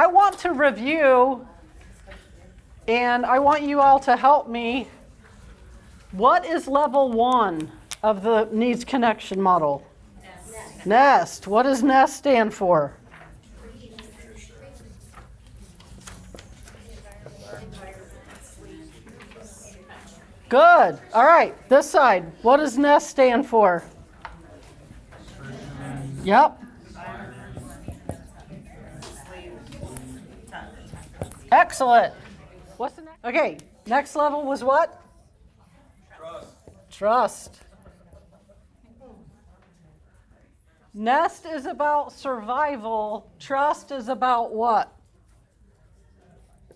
I want to review, and I want you all to help me. What is level 1 of the needs connection model? Nest. What does NEST stand for? Good. All right. This side. What does NEST stand for? Yep. Excellent. What's the next? Okay. Next level was what? Trust. Nest is about survival. Trust is about what?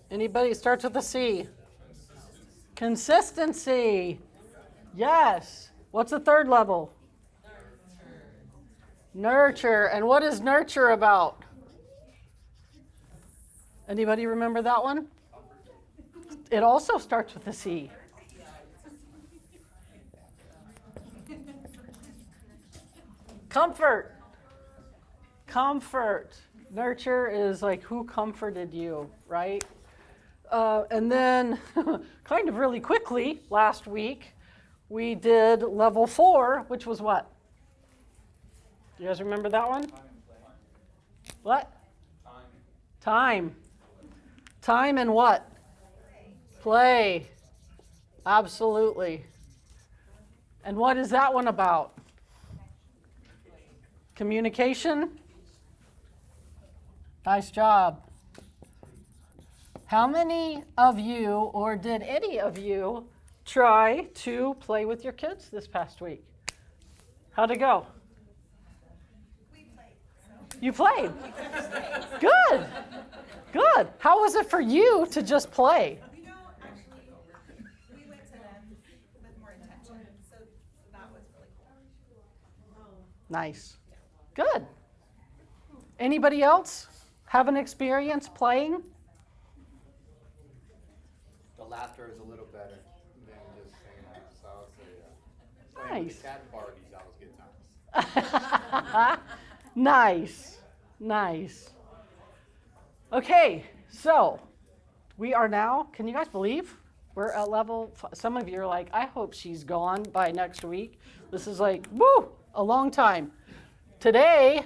Anybody starts with a C? Consistency. Yes. What's the third level? Nurture. And what is nurture about? Anybody remember that one? It also starts with a C. Comfort. Comfort. Nurture is like who comforted you, right? And then, kind of really quickly, last week, we did level 4, which was what? Do you guys remember that one? What? Time. Time and what? Play. Absolutely. And what is that one about? Communication? Nice job. How many of you, or did any of you, try to play with your kids this past week? How'd it go? We played. You played? Good. Good. How was it for you to just play? We went to them with more intention, so that was really cool. Nice. Good. Anybody else have an experience playing? The laughter is a little better than just saying that, so I would say playing with the cat and Barbies, that was good times. Nice. Nice. Okay, so we are now, can you guys believe we're at level, some of you are like, I hope she's gone by next week. This is like, woo, a long time. Today,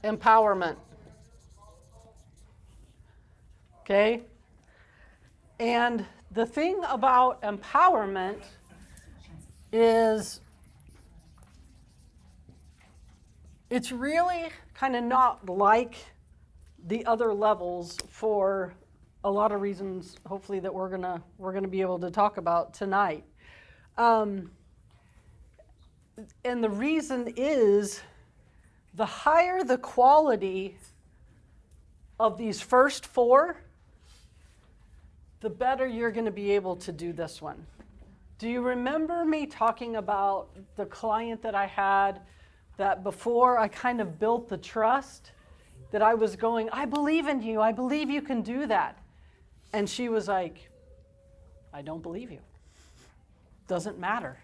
empowerment. Okay? And the thing about empowerment is it's really kind of not like the other levels for a lot of reasons, hopefully, that we're gonna be able to talk about tonight. And the reason is the higher the quality of these first 4, the better you're going to be able to do this one. Do you remember me talking about the client that I had that before I kind of built the trust, that I was going, I believe in you, I believe you can do that. And she was like, I don't believe you. Doesn't matter.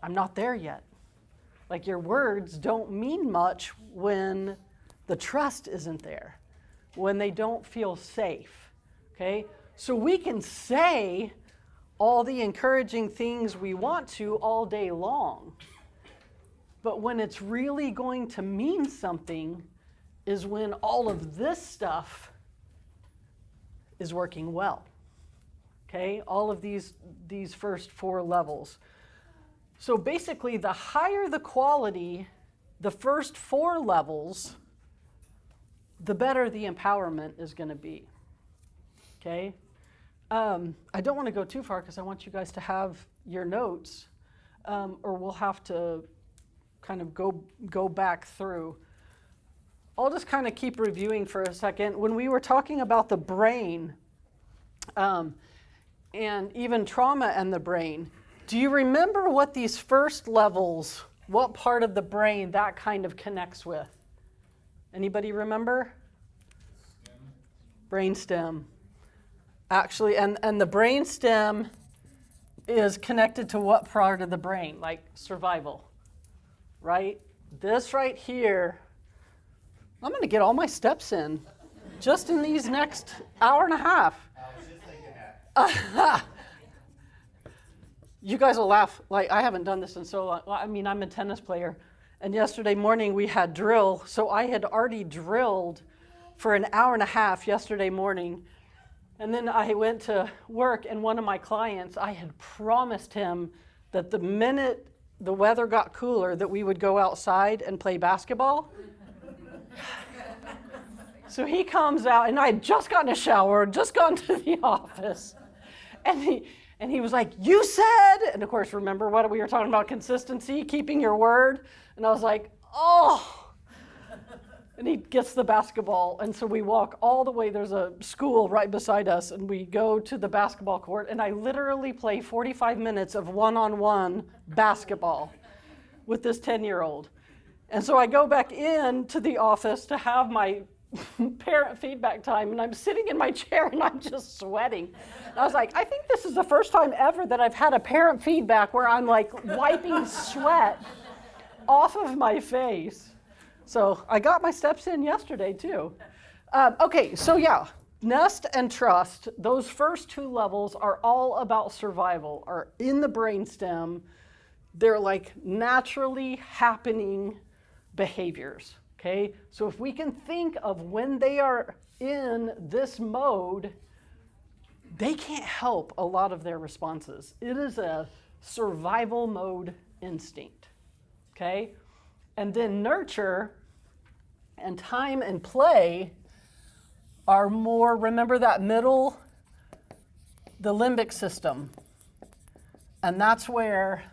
I'm not there yet. Like your words don't mean much when the trust isn't there, when they don't feel safe, okay? So we can say all the encouraging things we want to all day long, but when it's really going to mean something is when all of this stuff is working well, okay? All of these first 4 levels. So basically, the higher the quality, the first 4 levels, the better the empowerment is going to be, okay? I don't want to go too far because I want you guys to have your notes, or we'll have to kind of go back through. I'll just kind of keep reviewing for a second. When we were talking about the brain, and even trauma and the brain, do you remember what these first levels, what part of the brain that kind of connects with? Anybody remember? Brainstem. Actually, and the brainstem is connected to what part of the brain? Like survival, right? This right here I'm going to get all my steps in just in these next hour and a half. I was just thinking that. You guys will laugh. Like, I haven't done this in so long. Well, I mean, I'm a tennis player. And yesterday morning we had drill. So I had already drilled for an hour and a half yesterday morning. And then I went to work, and one of my clients, I had promised him that the minute the weather got cooler that we would go outside and play basketball. So he comes out, and I had just gotten a shower, just gone to the office. And he was like, "You said," and of course, remember what we were talking about, consistency, keeping your word. And I was like, "Oh." And he gets the basketball, and so we walk all the way. There's a school right beside us, and we go to the basketball court, and I literally play 45 minutes of one-on-one basketball with this 10-year-old. And so I go back into the office to have my parent feedback time, and I'm sitting in my chair, and I'm just sweating. And I was like, I think this is the first time ever that I've had a parent feedback where I'm like wiping sweat off of my face. So I got my steps in yesterday too. Okay, so yeah, nest and trust, those first two levels are all about survival, are in the brainstem. They're like naturally happening behaviors, okay? So if we can think of when they are in this mode, they can't help a lot of their responses. It is a survival mode instinct, okay? And then nurture and time and play are more, remember that middle, the limbic system. And that's where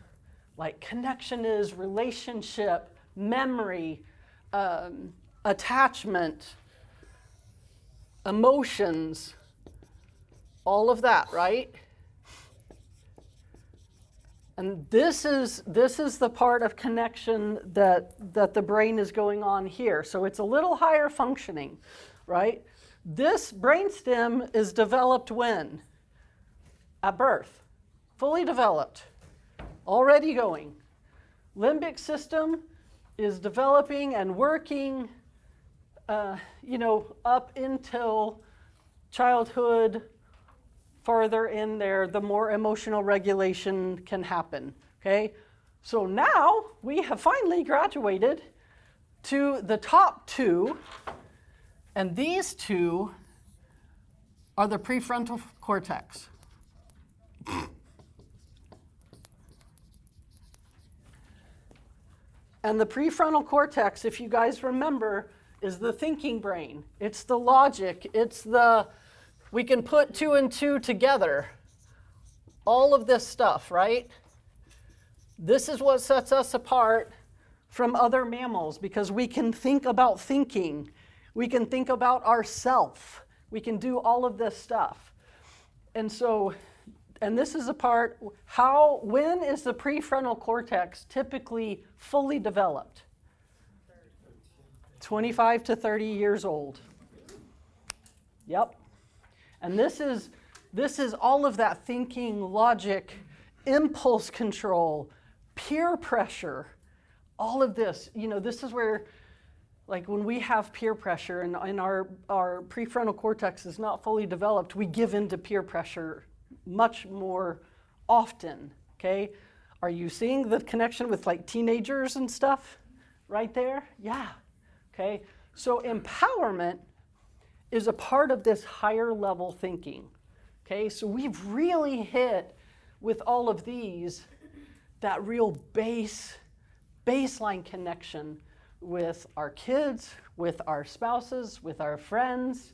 like connection is, relationship, memory, attachment, emotions, all of that, right? And this is the part of connection that the brain is going on here. So it's a little higher functioning, right? This brainstem is developed when? At birth. Fully developed. Already going. Limbic system is developing and working, up until childhood. Farther in there, the more emotional regulation can happen, okay? So now we have finally graduated to the top two, and these two are the prefrontal cortex. And the prefrontal cortex, if you guys remember, is the thinking brain. It's the logic, we can put two and two together. All of this stuff, right? This is what sets us apart from other mammals because we can think about thinking. We can think about ourself. We can do all of this stuff. And this is a part, when is the prefrontal cortex typically fully developed? 25 to 30 years old. Yep. And this is all of that thinking, logic, impulse control, peer pressure, all of this. This is where, like when we have peer pressure and our prefrontal cortex is not fully developed, we give in to peer pressure much more often, okay? Are you seeing the connection with like teenagers and stuff right there? Yeah, okay? So empowerment is a part of this higher level thinking, okay? So we've really hit with all of these that real baseline connection with our kids, with our spouses, with our friends,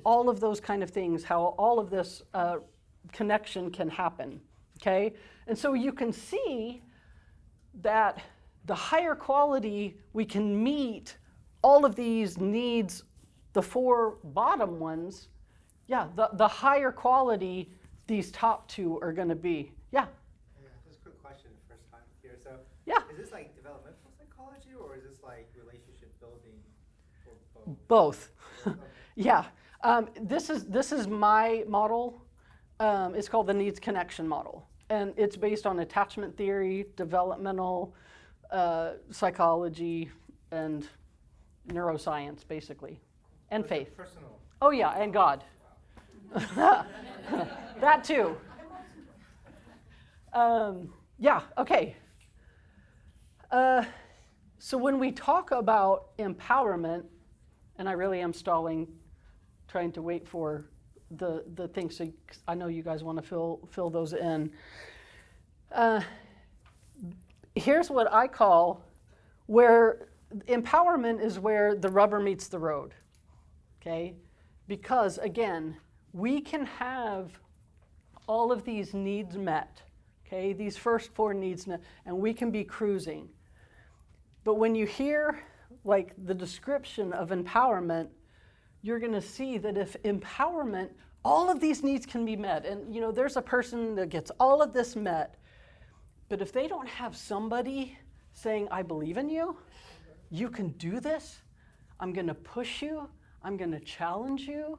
all of those kind of things, how all of this connection can happen, okay? And so you can see that the higher quality we can meet all of these needs, the four bottom ones, the higher quality these top two are going to be. Yeah? Yeah, just a quick question, first time here. So, Yeah. Is this like developmental psychology or is this like relationship building or both? Both. Okay. Yeah. This is my model. It's called the needs connection model. And it's based on attachment theory, developmental psychology, and neuroscience, basically, and Was it faith. Personal. Oh, yeah, and God. That too. Yeah, okay. So when we talk about empowerment, and I really am stalling, trying to wait for the thing, so I know you guys want to fill those in. Here's what I call where empowerment is where the rubber meets the road, okay? Because again, we can have all of these needs met, okay? These first 4 needs met, and we can be cruising. But when you hear like the description of empowerment, you're going to see that if empowerment, all of these needs can be met. And you know, there's a person that gets all of this met, but if they don't have somebody saying, I believe in you, you can do this, I'm going to push you, I'm going to challenge you,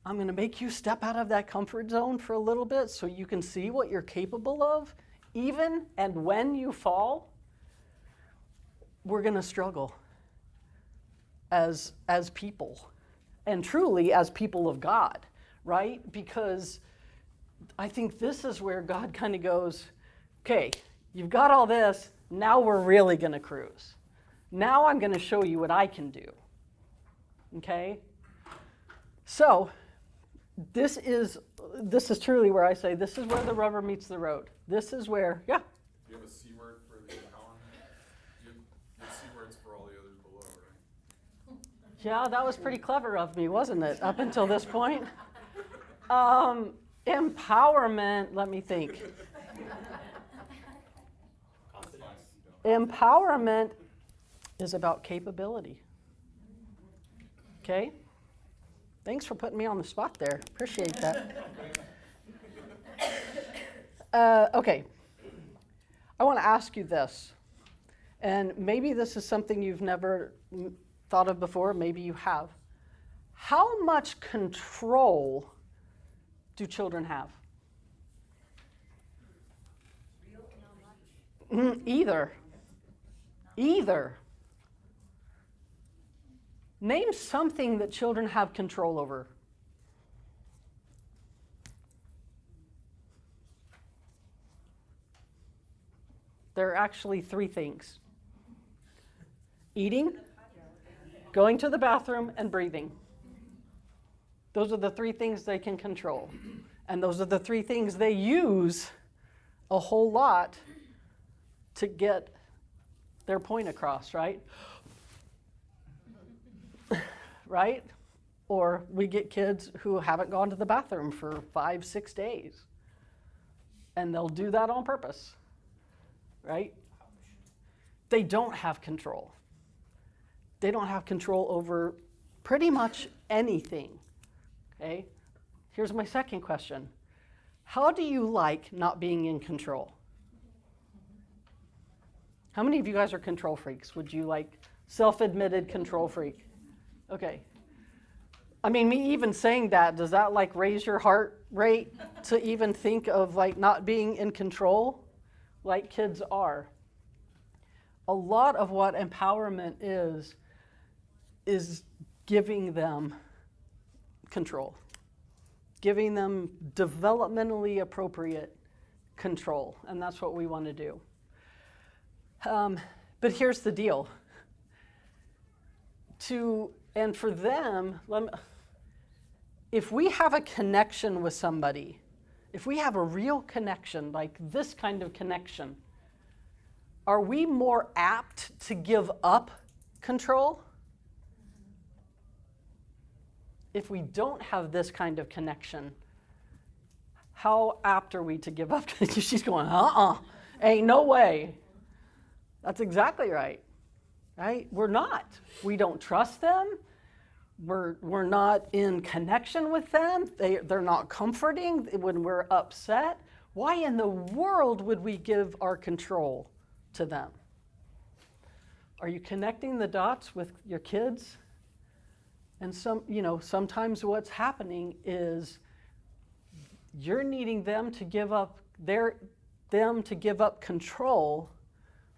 I'm going to make you step out of that comfort zone for a little bit so you can see what you're capable of, even and when you fall, we're going to struggle as people, and truly as people of God, right? Because I think this is where God kind of goes, okay, you've got all this, now we're really going to cruise. Now I'm going to show you what I can do, okay? So this is truly where I say this is where the rubber meets the road. This is where, yeah? Do you have a C word for the empowerment? You have C words for all the others below, right? Yeah, that was pretty clever of me, wasn't it, up until this point? Empowerment, let me think. Empowerment is about capability. Okay? Thanks for putting me on the spot there. Appreciate that. Okay. I want to ask you this, and maybe this is something you've never thought of before, maybe you have. How much control do children have? Either. Name something that children have control over. There are actually 3 things. Eating, going to the bathroom, and breathing. Those are the 3 things they can control. And those are the 3 things they use a whole lot to get their point across, right? Right? Or we get kids who haven't gone to the bathroom for 5-6 days. And they'll do that on purpose, right? They don't have control. They don't have control over pretty much anything, okay? Here's my second question. How do you like not being in control? How many of you guys are control freaks? Would you like self-admitted control freak? Okay. I mean, me even saying that, does that like raise your heart rate to even think of like not being in control like kids are? A lot of what empowerment is giving them control, giving them developmentally appropriate control, and that's what we want to do. But here's the deal. And for them, if we have a connection with somebody, if we have a real connection, like this kind of connection, are we more apt to give up control? If we don't have this kind of connection, how apt are we to give up? She's going, ain't no way. That's exactly right. Right? We're not. We don't trust them. We're not in connection with them. They're not comforting when we're upset. Why in the world would we give our control to them? Are you connecting the dots with your kids? And sometimes what's happening is you're needing them to give up control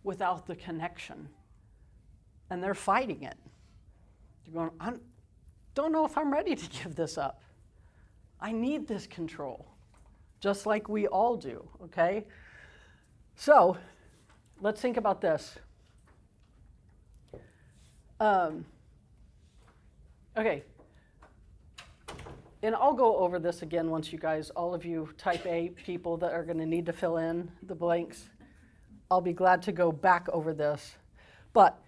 without the connection. And they're fighting it. You're going, I don't know if I'm ready to give this up. I need this control, just like we all do, okay? So let's think about this. Okay. And I'll go over this again once you guys, all of you type A people that are going to need to fill in the blanks, I'll be glad to go back over this. But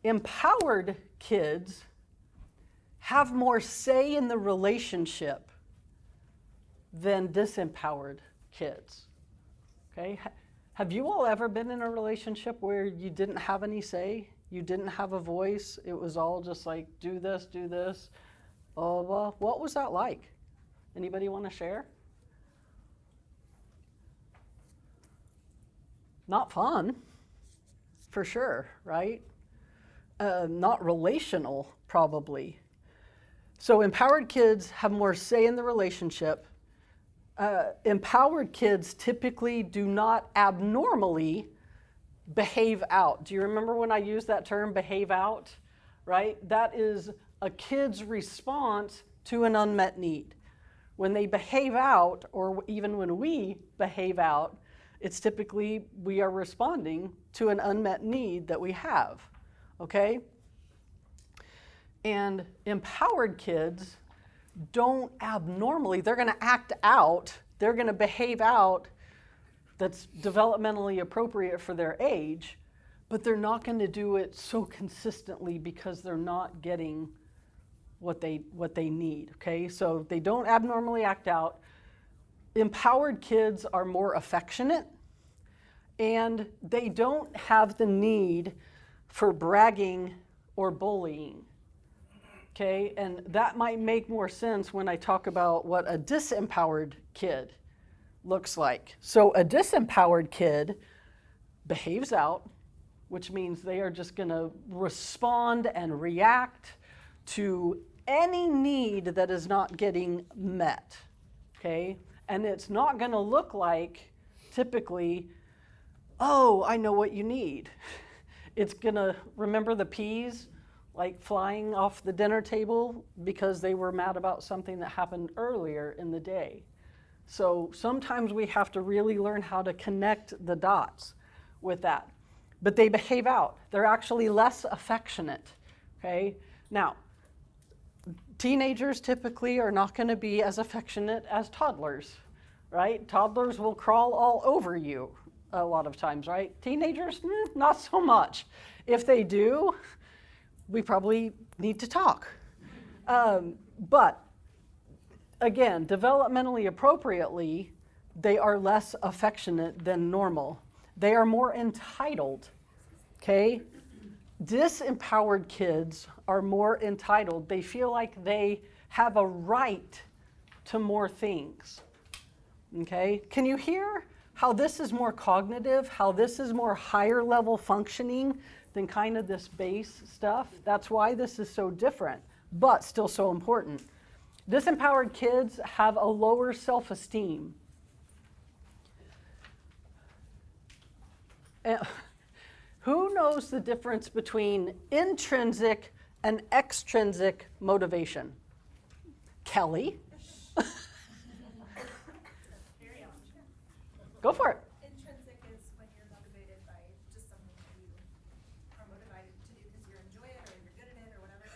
empowered kids have more say in the relationship than disempowered kids. Okay? Have you all ever been in a relationship where you didn't have any say? You didn't have a voice? It was all just like, do this, do this. Oh, well, what was that like? Anybody want to share? Not fun, for sure, right? Not relational, probably. So empowered kids have more say in the relationship. Empowered kids typically do not abnormally behave out. Do you remember when I used that term, behave out? Right? That is a kid's response to an unmet need. When they behave out, or even when we behave out, it's typically we are responding to an unmet need that we have, okay? And empowered kids don't abnormally, they're gonna act out, they're gonna behave out that's developmentally appropriate for their age, but they're not gonna do it so consistently because they're not getting what they need, okay? So they don't abnormally act out. Empowered kids are more affectionate, and they don't have the need for bragging or bullying, okay? And that might make more sense when I talk about what a disempowered kid looks like. So a disempowered kid behaves out, which means they are just gonna respond and react to any need that is not getting met, okay? And it's not gonna look like, typically, oh, I know what you need. It's gonna, remember the peas, like flying off the dinner table because they were mad about something that happened earlier in the day. So sometimes we have to really learn how to connect the dots with that. But they behave out. They're actually less affectionate, okay? Now, teenagers typically are not going to be as affectionate as toddlers, right? Toddlers will crawl all over you a lot of times, right? Teenagers, not so much. If they do, we probably need to talk. But again, developmentally appropriately, they are less affectionate than normal. They are more entitled, okay? Disempowered kids are more entitled. They feel like they have a right to more things, okay? Can you hear how this is more cognitive, how this is more higher level functioning than kind of this base stuff? That's why this is so different, but still so important. Disempowered kids have a lower self-esteem. Who knows the difference between intrinsic and extrinsic motivation? Kelly? Go for it. Intrinsic is when you're motivated by just something that you are motivated to do because you enjoy it or you're good at it or whatever.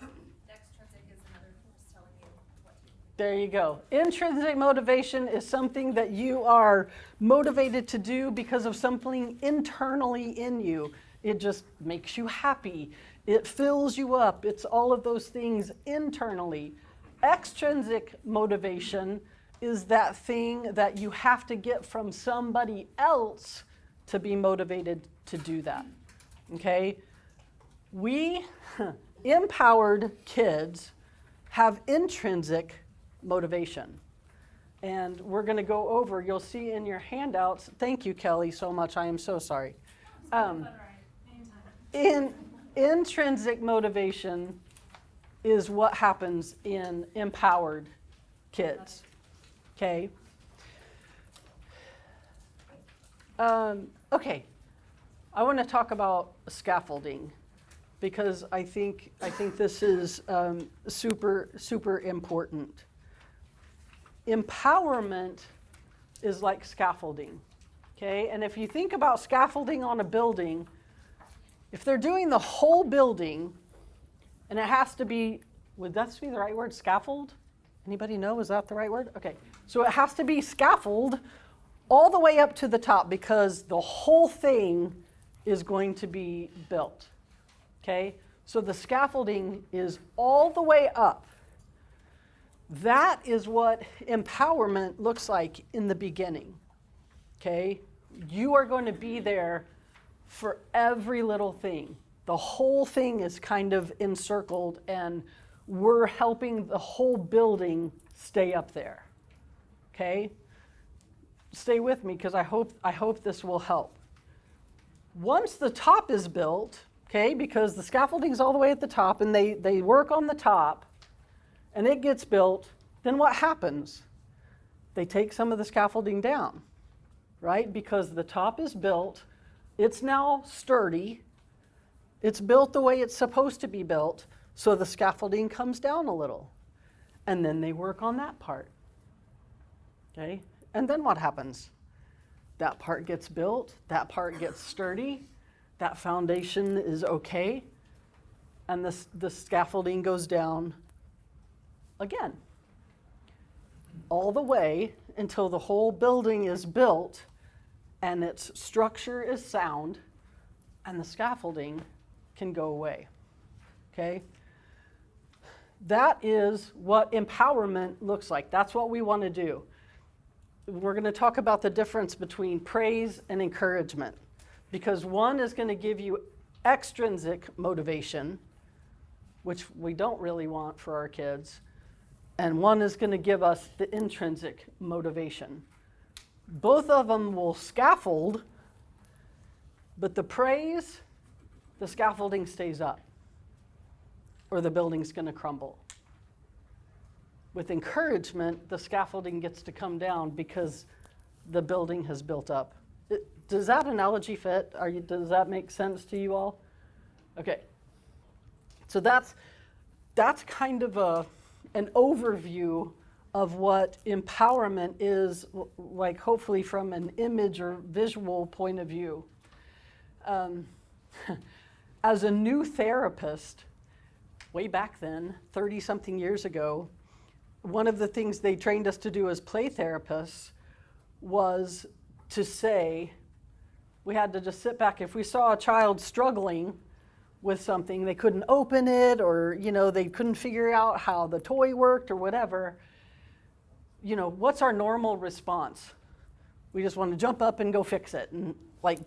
Extrinsic is another force telling you what to do. There you go. Intrinsic motivation is something that you are motivated to do because of something internally in you. It just makes you happy. It fills you up. It's all of those things internally. Extrinsic motivation is that thing that you have to get from somebody else to be motivated to do that, okay? We, empowered kids, have intrinsic motivation. And we're gonna go over, you'll see in your handouts, thank you, Kelly, so much, I am so sorry. Intrinsic motivation is what happens in empowered kids, okay? Okay, I want to talk about scaffolding. because I think this is super, super important. Empowerment is like scaffolding, okay? And if you think about scaffolding on a building, if they're doing the whole building, and it has to be, would that be the right word, scaffold? Anybody know, is that the right word? Okay, so it has to be scaffold all the way up to the top because the whole thing is going to be built, okay? So the scaffolding is all the way up. That is what empowerment looks like in the beginning, okay? You are going to be there for every little thing. The whole thing is kind of encircled, and we're helping the whole building stay up there, okay? Stay with me because I hope this will help. Once the top is built, okay, because the scaffolding is all the way at the top, and they work on the top, and it gets built, then what happens? They take some of the scaffolding down, right? Because the top is built, it's now sturdy, it's built the way it's supposed to be built, so the scaffolding comes down a little. And then they work on that part, okay? And then what happens? That part gets built, that part gets sturdy, that foundation is okay, and the scaffolding goes down again, all the way until the whole building is built and its structure is sound and the scaffolding can go away, okay? That is what empowerment looks like. That's what we want to do. We're going to talk about the difference between praise and encouragement, because one is going to give you extrinsic motivation, which we don't really want for our kids, and one is going to give us the intrinsic motivation. Both of them will scaffold, but the praise, the scaffolding stays up, or the building's going to crumble. With encouragement, the scaffolding gets to come down because the building has built up. Does that analogy fit? Does that make sense to you all? Okay. So that's kind of an overview of what empowerment is, like hopefully from an image or visual point of view. As a new therapist, way back then, 30-something years ago, one of the things they trained us to do as play therapists was to say, we had to just sit back. If we saw a child struggling with something, they couldn't open it, or they couldn't figure out how the toy worked or whatever, what's our normal response? We just want to jump up and go fix it and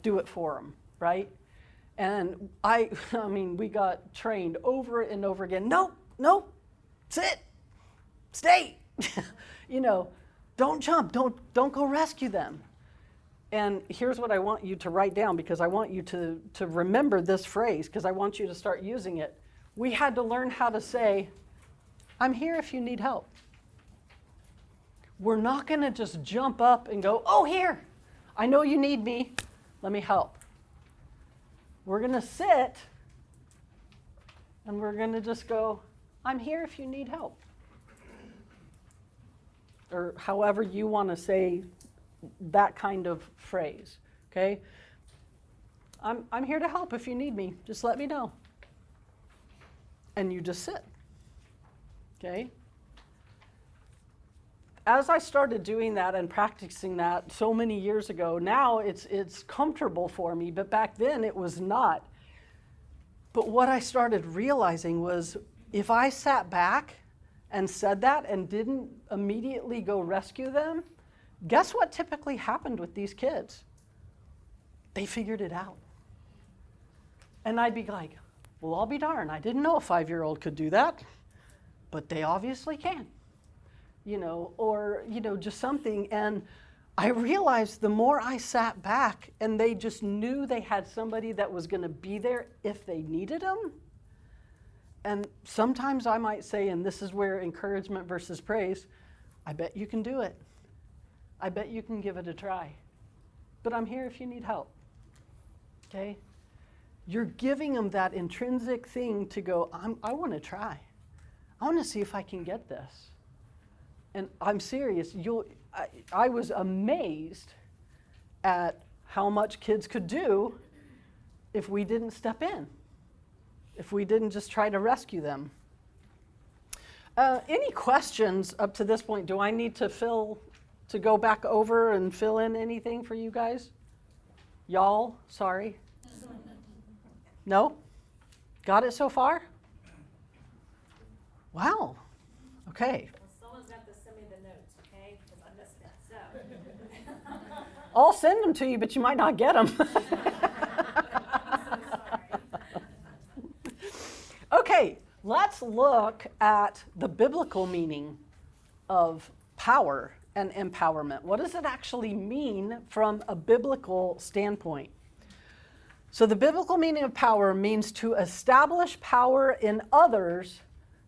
do it for them, right? And I mean, we got trained over and over again. Nope, sit, stay, don't jump, don't go rescue them. And here's what I want you to write down, because I want you to remember this phrase, because I want you to start using it. We had to learn how to say, I'm here if you need help. We're not going to just jump up and go, oh, here, I know you need me, let me help. We're going to sit, and we're going to just go, I'm here if you need help. Or however you want to say that kind of phrase, okay? I'm here to help if you need me. Just let me know. And you just sit, okay? As I started doing that and practicing that so many years ago, now it's comfortable for me, but back then it was not. But what I started realizing was if I sat back and said that and didn't immediately go rescue them, guess what typically happened with these kids? They figured it out. And I'd be like, well, I'll be darned. I didn't know a 5-year-old could do that, but they obviously can. Or just something. And I realized the more I sat back and they just knew they had somebody that was going to be there if they needed them. And sometimes I might say, and this is where encouragement versus praise, I bet you can do it. I bet you can give it a try. But I'm here if you need help. Okay? you're giving them that intrinsic thing to go, I want to try. I want to see if I can get this. And I'm serious. I was amazed at how much kids could do if we didn't step in, if we didn't just try to rescue them. Any questions up to this point? Do I need to go back over and fill in anything for you guys? Y'all, sorry. No? Got it so far? Wow. Okay. Well, someone's got to send me the notes, okay? Because I missed it, so. I'll send them to you, but you might not get them. Okay, let's look at the biblical meaning of power and empowerment. What does it actually mean from a biblical standpoint? So the biblical meaning of power means to establish power in others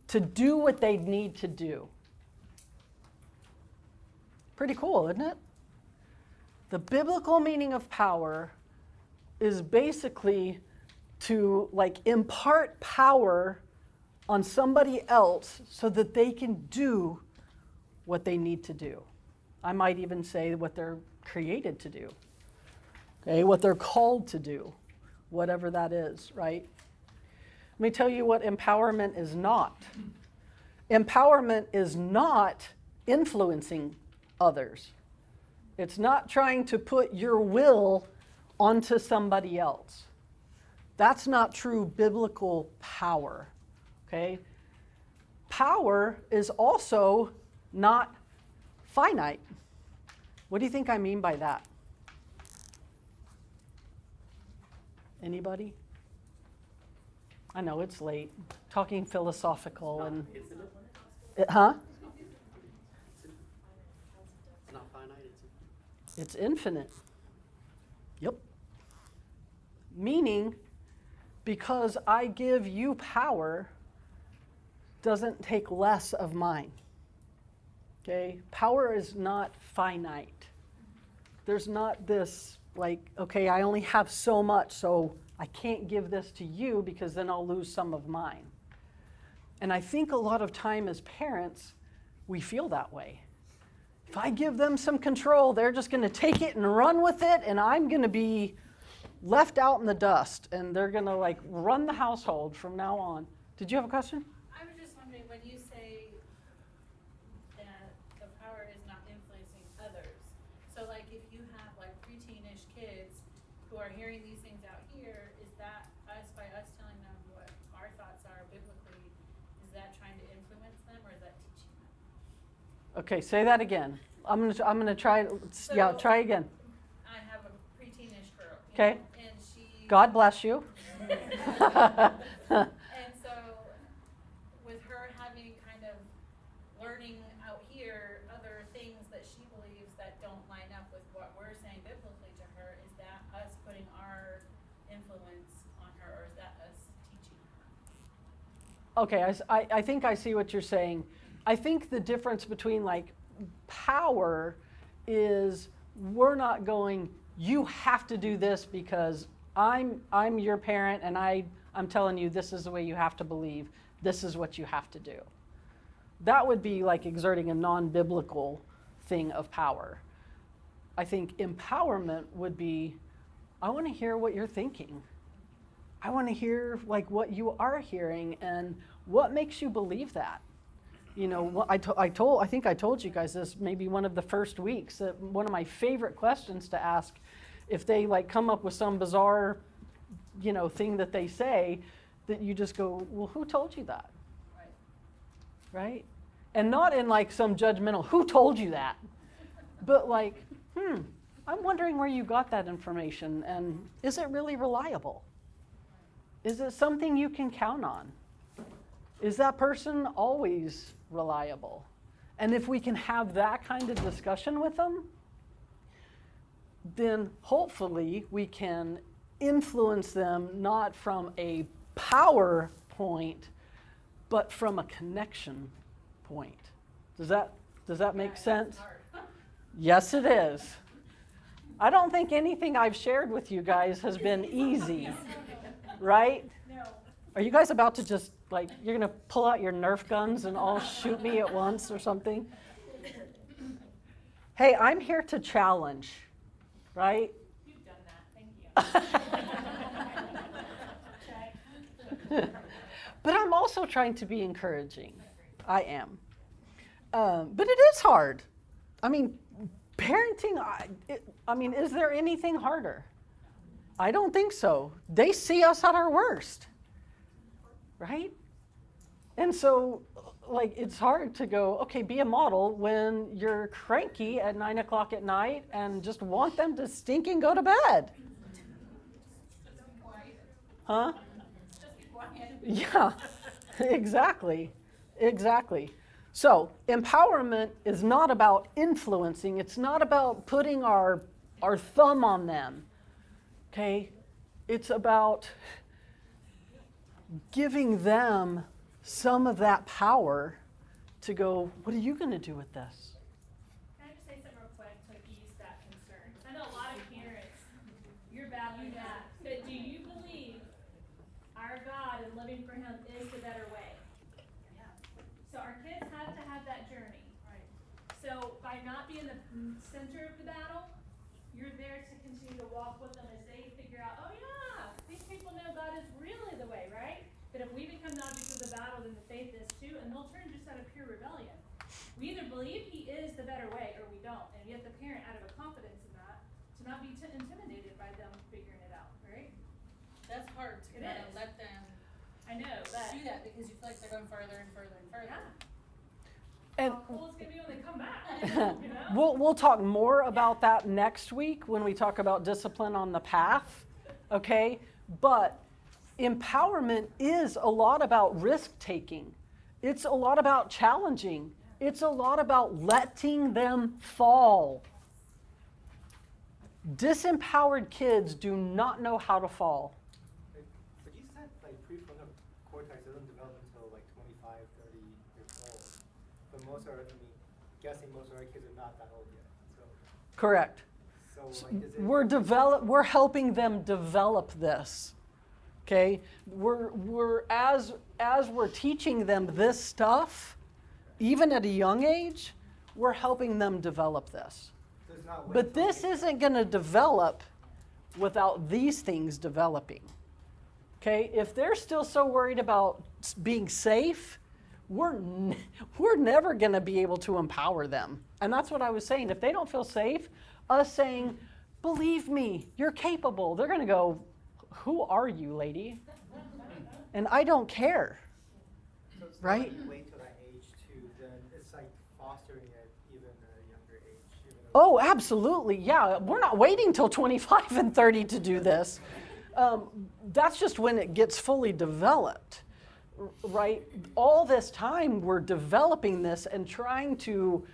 to do what they need to do. Pretty cool, isn't it? The biblical meaning of power is basically to impart power on somebody else so that they can do what they need to do. I might even say what they're created to do. Okay, what they're called to do, whatever that is, right? Let me tell you what empowerment is not. Empowerment is not influencing others. It's not trying to put your will onto somebody else. That's not true biblical power, okay? Power is also not finite. What do you think I mean by that? Anybody? I know it's late. Talking philosophical and... Huh? It's not finite, It's infinite. Yep. Meaning, because I give you power doesn't take less of mine. Okay? Power is not finite. There's not this, okay, I only have so much, so I can't give this to you because then I'll lose some of mine. And I think a lot of time as parents, we feel that way. If I give them some control, they're just going to take it and run with it, and I'm going to be left out in the dust, and they're going to run the household from now on. Did you have a question? I was just wondering, when you say that the power is not influencing others, so if you have preteenish kids who are hearing these things out here, is that by us telling them what our thoughts are biblically, is that trying to influence them, or is that teaching them? Okay, say that again. I'm gonna try. Yeah, try again. I have a preteenish girl. Okay. And she. God bless you. And so, with her having kind of learning out here other things that she believes that don't line up with what we're saying biblically to her, is that us putting our influence on her, or is that us teaching her? Okay, I think I see what you're saying. I think the difference between power is we're not going, you have to do this because I'm your parent and I'm telling you this is the way you have to believe. This is what you have to do. That would be exerting a non-biblical thing of power. I think empowerment would be, I want to hear what you're thinking. I want to hear what you are hearing and what makes you believe that. You know, I think I told you guys this maybe one of the first weeks, that one of my favorite questions to ask if they come up with some bizarre, thing that they say, that you just go, well, who told you that? Right? And not in some judgmental, who told you that? But I'm wondering where you got that information, and is it really reliable? Is it something you can count on? Is that person always reliable? And if we can have that kind of discussion with them, then hopefully we can influence them not from a power point, but from a connection point. Does that make sense? Yes, it is. I don't think anything I've shared with you guys has been easy, right? No. Are you guys about to just, like, you're going to pull out your Nerf guns and all shoot me at once or something? Hey, I'm here to challenge, right? You've done that, thank you. Okay. But I'm also trying to be encouraging. I am. But it is hard. I mean, parenting, is there anything harder? I don't think so. They see us at our worst, right? And so, like, it's hard to go, okay, be a model when you're cranky at 9 o'clock at night and just want them to stinking go to bed. Huh? Yeah, exactly. So, empowerment is not about influencing. It's not about putting our thumb on them. Okay? It's about giving them some of that power to go, what are you going to do with this? Can I just say something real quick to ease that concern? I know a lot of parents, you're battling that, but do you believe our God and living for Him is the better way? So our kids have to have that journey. Right. So by not being the center of the battle, you're there to continue to walk with them as they figure out, oh yeah, these people know God is really the way, right? But if we become the object of the battle, then the faith is too, and they'll turn just out of pure rebellion. We either believe He is the better way or we don't. And you have the parent out of a confidence in that to not be intimidated by them figuring it out, right? That's hard to It kind of is. let them I know, but do that because you feel like they're going further and further and further. yeah. And How cool it's gonna be when they come back. You know? we'll talk more about that next week when we talk about discipline on the path, okay? But empowerment is a lot about risk taking. It's a lot about challenging. It's a lot about letting them fall. Disempowered kids do not know how to fall. But you said like prefrontal cortex doesn't develop until like 25, 30 years old. But guessing most of our kids are not that old yet. Correct. So like, We're helping them develop this. Okay? As we're teaching them this stuff, even at a young age, we're helping them develop this. Does not wait But till this they- isn't going to develop without these things developing. Okay? If they're still so worried about being safe, we're never going to be able to empower them. And that's what I was saying. If they don't feel safe, us saying, believe me, you're capable, they're going to go, who are you, lady? And I don't care. So it's not right? like you wait till that age too, then it's like fostering it even at a younger age. Even though Oh, absolutely. Yeah, we're not waiting till 25 and 30 to do this. That's just when it gets fully developed, right? All this time we're developing this and trying to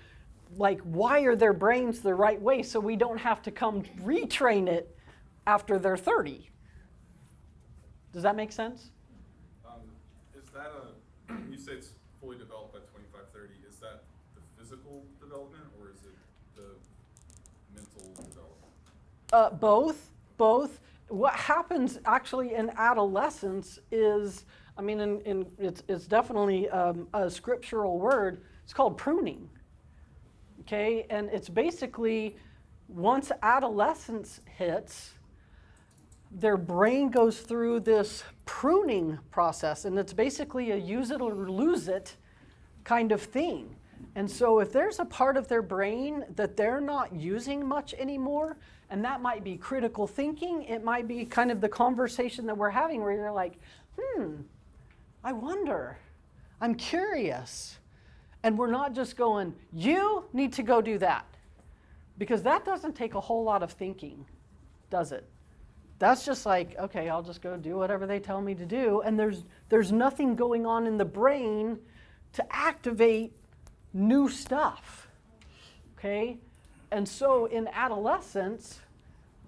like wire their brains the right way so we don't have to come retrain it after they're 30. Does that make sense? Is that you say it's fully developed by 25, 30, is that the physical development or is it the mental development? Both. What happens actually in adolescence is, it's definitely a scriptural word. It's called pruning. Okay, and it's basically once adolescence hits, their brain goes through this pruning process, and it's basically a use it or lose it kind of thing. And so if there's a part of their brain that they're not using much anymore, and that might be critical thinking, it might be kind of the conversation that we're having where you're like, I wonder, I'm curious. And we're not just going, you need to go do that. Because that doesn't take a whole lot of thinking, does it? That's just like, okay, I'll just go do whatever they tell me to do. And there's nothing going on in the brain to activate new stuff. Okay? And so in adolescence,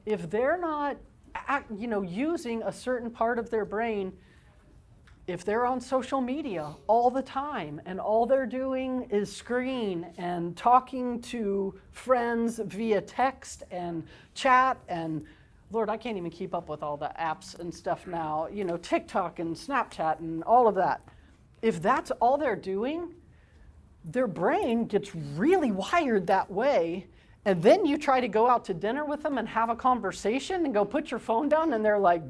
if they're not using a certain part of their brain, if they're on social media all the time and all they're doing is screen and talking to friends via text and chat and Lord, I can't even keep up with all the apps and stuff now, you know, TikTok and Snapchat and all of that. If that's all they're doing, their brain gets really wired that way. And then you try to go out to dinner with them and have a conversation and go put your phone down, and they're like,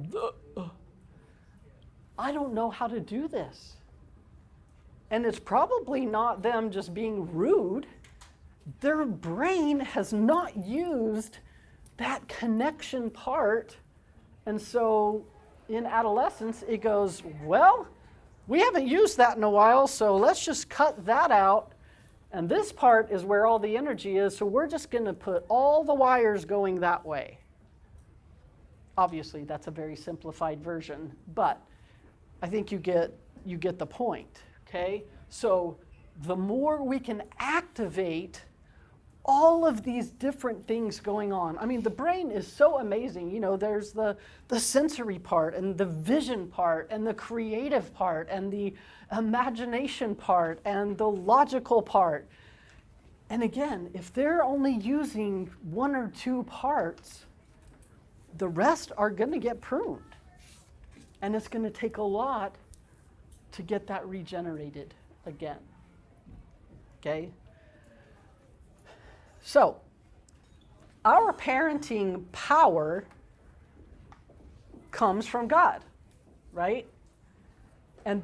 I don't know how to do this. And it's probably not them just being rude. Their brain has not used that connection part. And so in adolescence, it goes, well, we haven't used that in a while, so let's just cut that out. And this part is where all the energy is, so we're just going to put all the wires going that way. Obviously, that's a very simplified version, but I think you get the point, okay? So the more we can activate all of these different things going on. I mean, the brain is so amazing. You know, there's the sensory part and the vision part and the creative part and the imagination part and the logical part. And again, if they're only using one or two parts, the rest are going to get pruned. And it's going to take a lot to get that regenerated again. Okay? So, our parenting power comes from God, right? And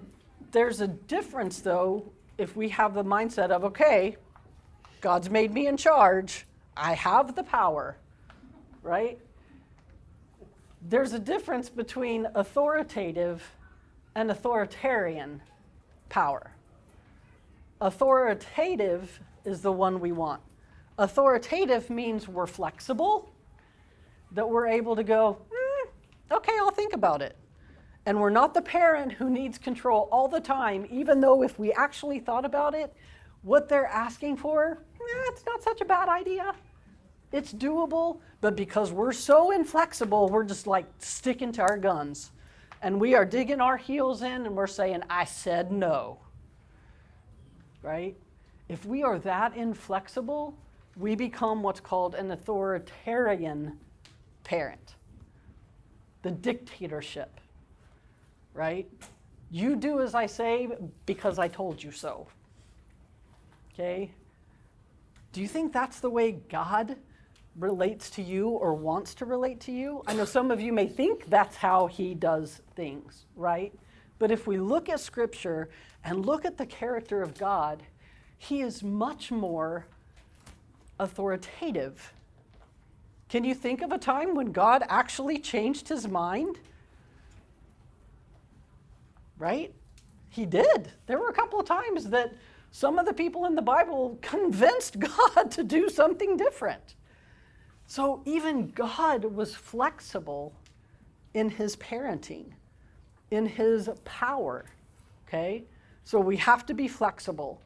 there's a difference, though, if we have the mindset of, okay, God's made me in charge, I have the power, right? There's a difference between authoritative and authoritarian power. Authoritative is the one we want. Authoritative means we're flexible, that we're able to go, okay, I'll think about it. And we're not the parent who needs control all the time, even though if we actually thought about it, what they're asking for, it's not such a bad idea. It's doable, but because we're so inflexible, we're just like sticking to our guns. And we are digging our heels in and we're saying, I said no. Right? If we are that inflexible, we become what's called an authoritarian parent. The dictatorship, right? You do as I say because I told you so. Okay? Do you think that's the way God relates to you or wants to relate to you? I know some of you may think that's how he does things, right? But if we look at Scripture and look at the character of God, he is much more authoritative. Can you think of a time when God actually changed his mind? Right? He did. There were a couple of times that some of the people in the Bible convinced God to do something different. So even God was flexible in his parenting, in his power, okay? So we have to be flexible.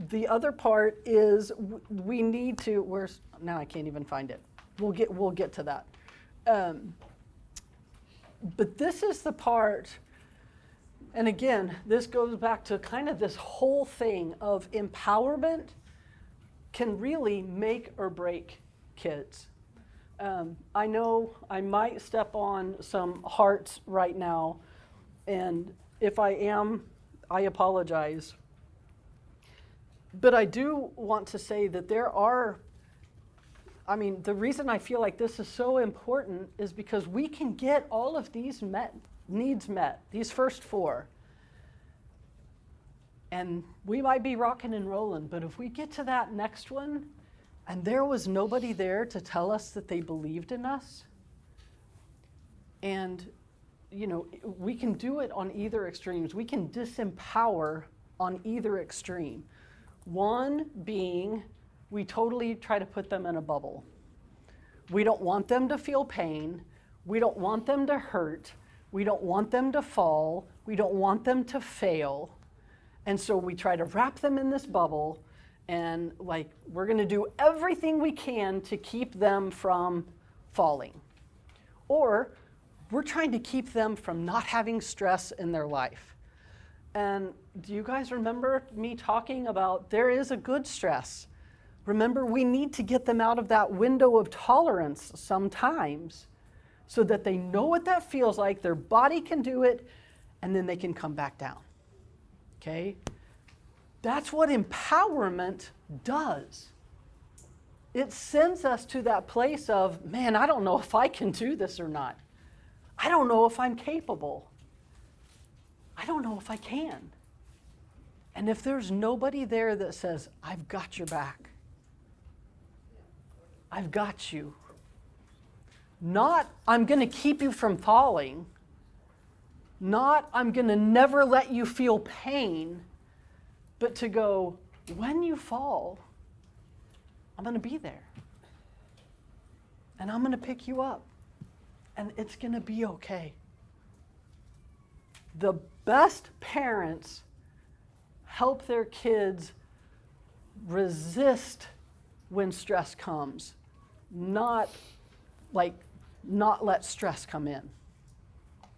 The other part is we need to, now I can't even find it. We'll get to that. But this is the part, and again, this goes back to kind of this whole thing of empowerment can really make or break kids. I know I might step on some hearts right now, and if I am, I apologize. But I do want to say that there are, the reason I feel like this is so important is because we can get all of these needs met, these first four. And we might be rocking and rolling, but if we get to that next one, and there was nobody there to tell us that they believed in us, and we can do it on either extremes. We can disempower on either extreme. One being, we totally try to put them in a bubble. We don't want them to feel pain. We don't want them to hurt. We don't want them to fall. We don't want them to fail. And so we try to wrap them in this bubble, and we're going to do everything we can to keep them from falling. Or we're trying to keep them from not having stress in their life. And do you guys remember me talking about there is a good stress? Remember, we need to get them out of that window of tolerance sometimes so that they know what that feels like, their body can do it, and then they can come back down. Okay? That's what empowerment does. It sends us to that place of, man, I don't know if I can do this or not. I don't know if I'm capable. I don't know if I can. And if there's nobody there that says, I've got your back, I've got you. Not, I'm going to keep you from falling. Not, I'm going to never let you feel pain. But to go, when you fall, I'm going to be there. And I'm going to pick you up. And it's going to be okay. The best parents help their kids resist when stress comes, not let stress come in.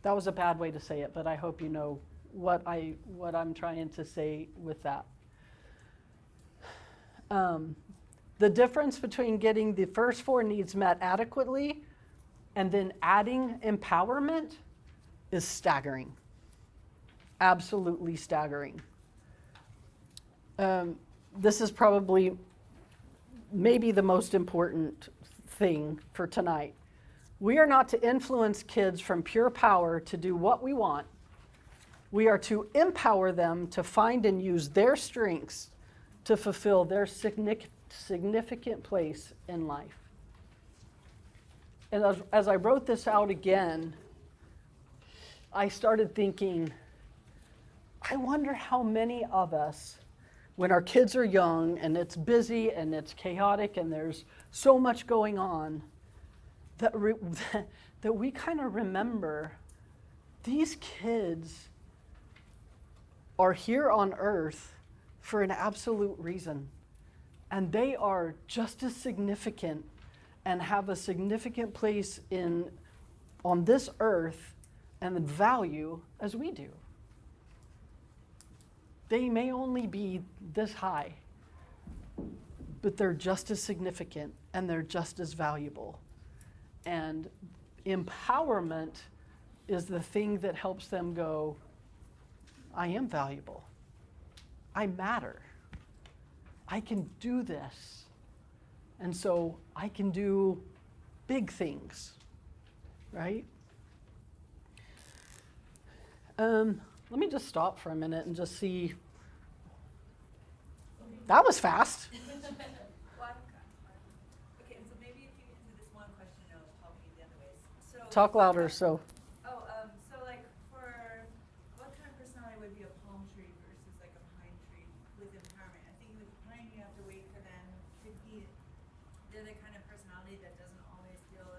That was a bad way to say it, but I hope you know what I'm trying to say with that. The difference between getting the first 4 needs met adequately and then adding empowerment is staggering. Absolutely staggering. This is probably maybe the most important thing for tonight. We are not to influence kids from pure power to do what we want. We are to empower them to find and use their strengths to fulfill their significant place in life. And as I wrote this out again, I started thinking, I wonder how many of us, when our kids are young and it's busy and it's chaotic and there's so much going on, that we kind of remember these kids are here on earth for an absolute reason. And they are just as significant and have a significant place on this earth and value as we do. They may only be this high, but they're just as significant and they're just as valuable. And empowerment is the thing that helps them go, I am valuable. I matter. I can do this. And so I can do big things, right? Let me just stop for a minute and just see. That was fast. Okay, so maybe if you answer this one question, it'll help you the other ways. So Talk louder, so. so like for what kind of personality would be a palm tree versus like a pine tree with empowerment? I think with pine you have to wait for them to be. They're the kind of personality that doesn't always feel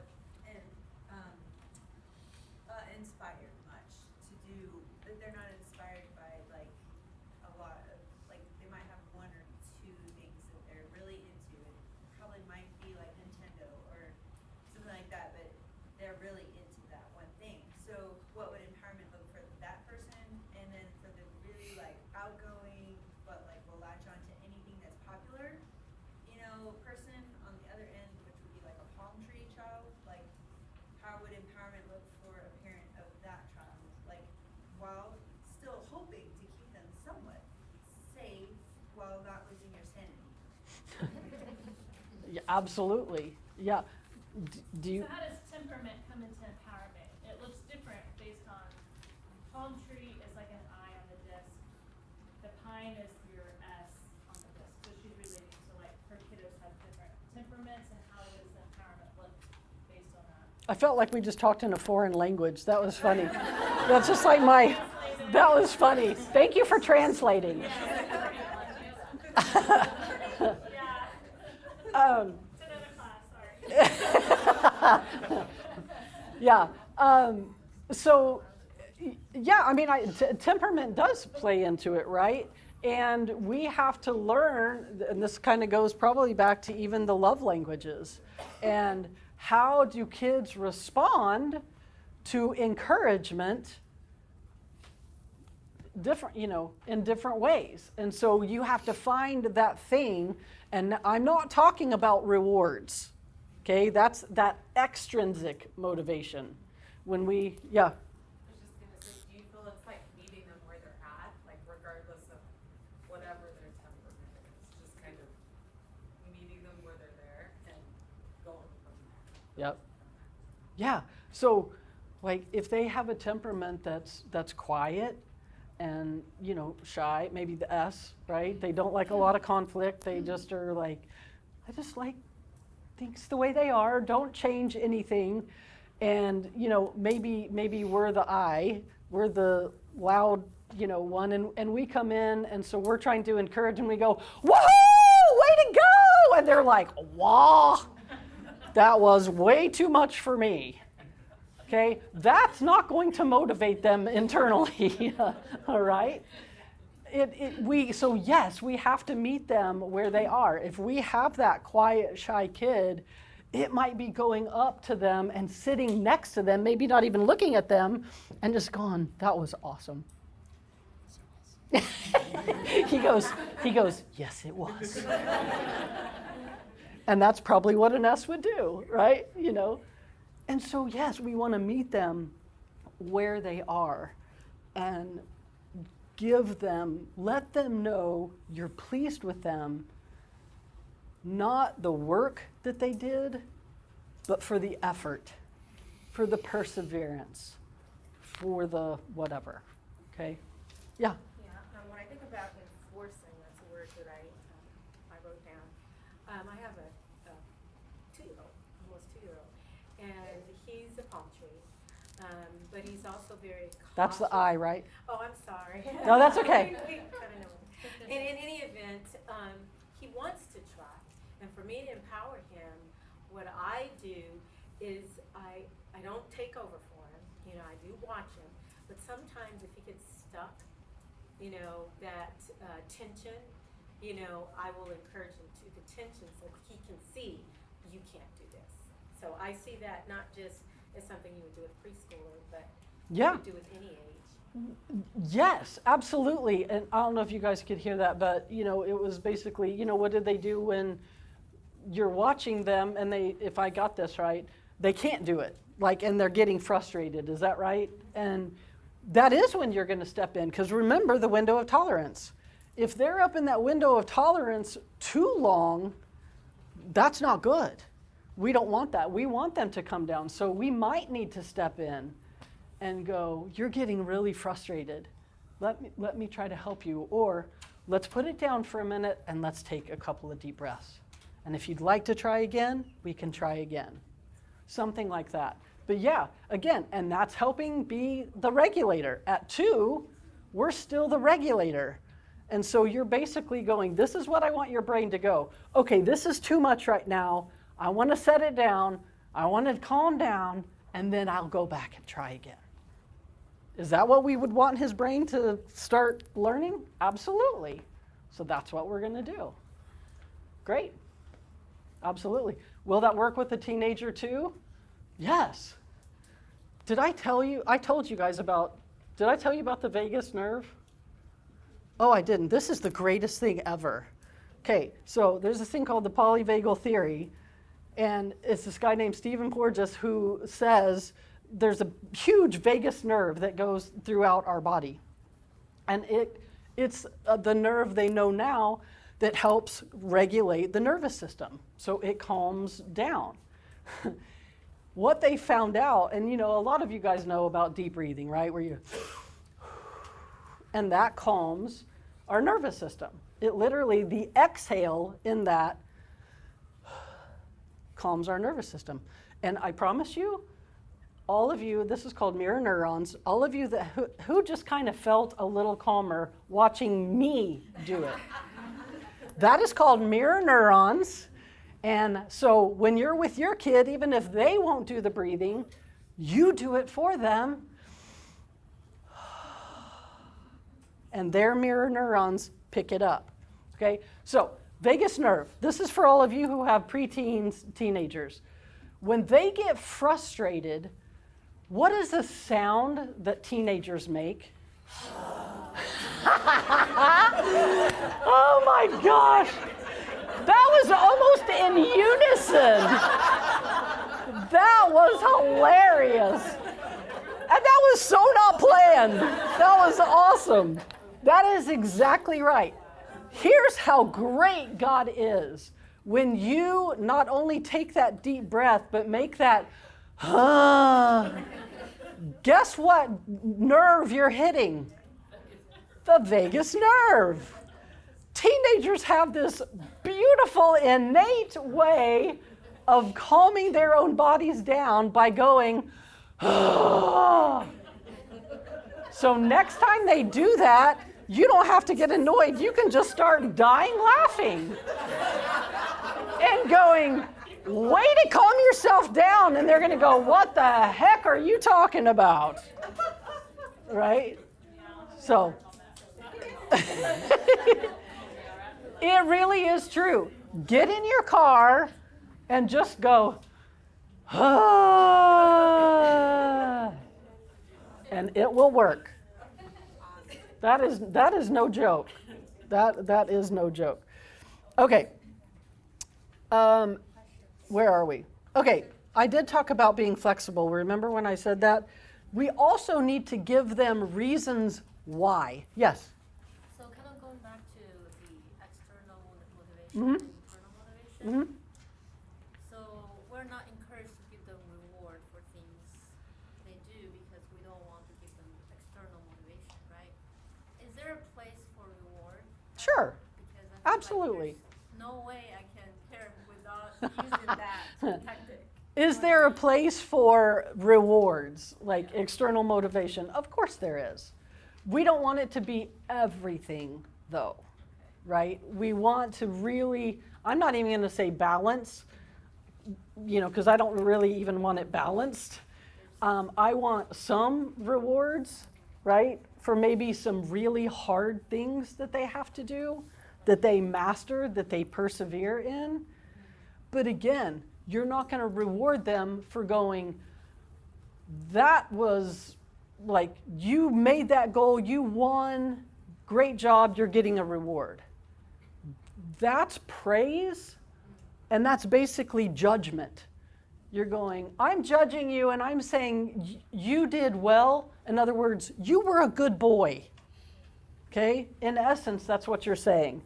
inspired much to do. But they're not inspired by like a lot of like they might have 1 or 2 things that they're really into. It probably might be like Nintendo or something like that, but they're really into that one thing. So what would empowerment look for that person? And then for the really like outgoing, but like will latch on to anything that's popular, person on the other end, which would be like a palm tree child, like how would empowerment look for a parent of that child? Like while still hoping to keep them somewhat safe while not losing your sanity. Yeah, absolutely. Yeah. Do you? So how does temperament come into empowerment? It looks different based on, palm tree is like an I on the disc. The pine is your S on the disc. So she's relating to like her kiddos have different temperaments, and how does empowerment look based on that? I felt like we just talked in a foreign language. That was funny. That's just like my, that was funny. Thank you for translating. Yeah. It's another class, sorry. Yeah. So, yeah, I mean, temperament does play into it, right? And we have to learn, and this kind of goes probably back to even the love languages. And how do kids respond to encouragement different, in different ways. And so you have to find that thing. And I'm not talking about rewards. Okay, that's that extrinsic motivation. When we, yeah. I was just gonna say, do you feel it's like meeting them where they're at, like regardless of whatever their temperament is, just kind of meeting them where they're there and going from there? Yep. Yeah. So, like, if they have a temperament that's quiet and shy, maybe the S, right? They don't like a lot of conflict. They just are like, I just like things the way they are. Don't change anything. And maybe we're the I, we're the loud one, and we come in, and so we're trying to encourage, and we go, woohoo, way to go, and they're like, wah, that was way too much for me. Okay, that's not going to motivate them internally. All right. So yes, we have to meet them where they are. If we have that quiet, shy kid, it might be going up to them and sitting next to them, maybe not even looking at them, and just going, that was awesome. he goes, yes, it was. And that's probably what an S would do, right? And so, yes, we want to meet them where they are and let them know you're pleased with them, not the work that they did, but for the effort, for the perseverance, for the whatever, okay? Yeah? Yeah, when I think about enforcing, that's a word that I wrote down. I have a 2-year-old, almost 2-year-old, and he's a palm tree, but he's also very cautious. That's the I, right? Oh, I'm sorry. No, that's okay. We kind of know. And in any event, he wants to try. And for me to empower him, what I do is I don't take over for him. I do watch him. But sometimes if he gets stuck, that tension, I will encourage him to the tension so he can see you can't do this. So I see that not just as something you would do with preschooler, but Yeah. you would do with any age. Yes, absolutely. And I don't know if you guys could hear that, but it was basically, what did they do when you're watching them and if I got this right, they can't do it. And they're getting frustrated. Is that right? And that is when you're going to step in, because remember the window of tolerance. If they're up in that window of tolerance too long, that's not good. We don't want that. We want them to come down. So we might need to step in and go, you're getting really frustrated. Let me try to help you. Or let's put it down for a minute and let's take a couple of deep breaths. And if you'd like to try again, we can try again. Something like that. But yeah, again, and that's helping be the regulator. At 2, we're still the regulator. And so you're basically going, this is what I want your brain to go. Okay, this is too much right now. I want to set it down. I want to calm down, and then I'll go back and try again. Is that what we would want his brain to start learning? Absolutely. So that's what we're going to do. Great. Absolutely. Will that work with a teenager too? Yes. Did I tell you? I told you guys about, did I tell you about the vagus nerve? Oh, I didn't. This is the greatest thing ever. Okay, so there's this thing called the polyvagal theory, and it's this guy named Stephen Porges who says there's a huge vagus nerve that goes throughout our body. And it's the nerve they know now that helps regulate the nervous system. So it calms down. What they found out, and a lot of you guys know about deep breathing, right? Where you, and that calms our nervous system. It literally, the exhale in that calms our nervous system. And I promise you, all of you, this is called mirror neurons, all of you who just kind of felt a little calmer watching me do it. That is called mirror neurons. And so when you're with your kid, even if they won't do the breathing, you do it for them. And their mirror neurons pick it up. Okay? So vagus nerve, this is for all of you who have preteens, teenagers. When they get frustrated, what is the sound that teenagers make? Oh my gosh. That was almost in unison. That was hilarious. And that was so not planned. That was awesome. That is exactly right. Here's how great God is. When you not only take that deep breath, but make that, guess what nerve you're hitting? The vagus nerve. Teenagers have this beautiful, innate way of calming their own bodies down by going, So next time they do that, you don't have to get annoyed. You can just start dying laughing and going, way to calm yourself down. And they're going to go, what the heck are you talking about? Right? So it really is true. Get in your car and just go, and it will work. That is no joke. That is no joke. Okay. Where are we? Okay, I did talk about being flexible. Remember when I said that? We also need to give them reasons why. Yes? So kind of going back to the external motivation Mhm. and internal motivation. Mm-hmm. So we're not encouraged to give them reward for things they do because we don't want to give them external motivation, right? Is there a place for reward? Sure. Because I feel Absolutely. Like there's no way I can care without using that tactic. Is there a place for rewards, like external motivation? Of course there is. We don't want it to be everything, though, right? We want to really, I'm not even going to say balance, because I don't really even want it balanced. I want some rewards, right, for maybe some really hard things that they have to do, that they master, that they persevere in. But again, you're not going to reward them for going, that was like, you made that goal, you won, great job, you're getting a reward. That's praise, and that's basically judgment. You're going, I'm judging you, and I'm saying you did well. In other words, you were a good boy. Okay? In essence, that's what you're saying.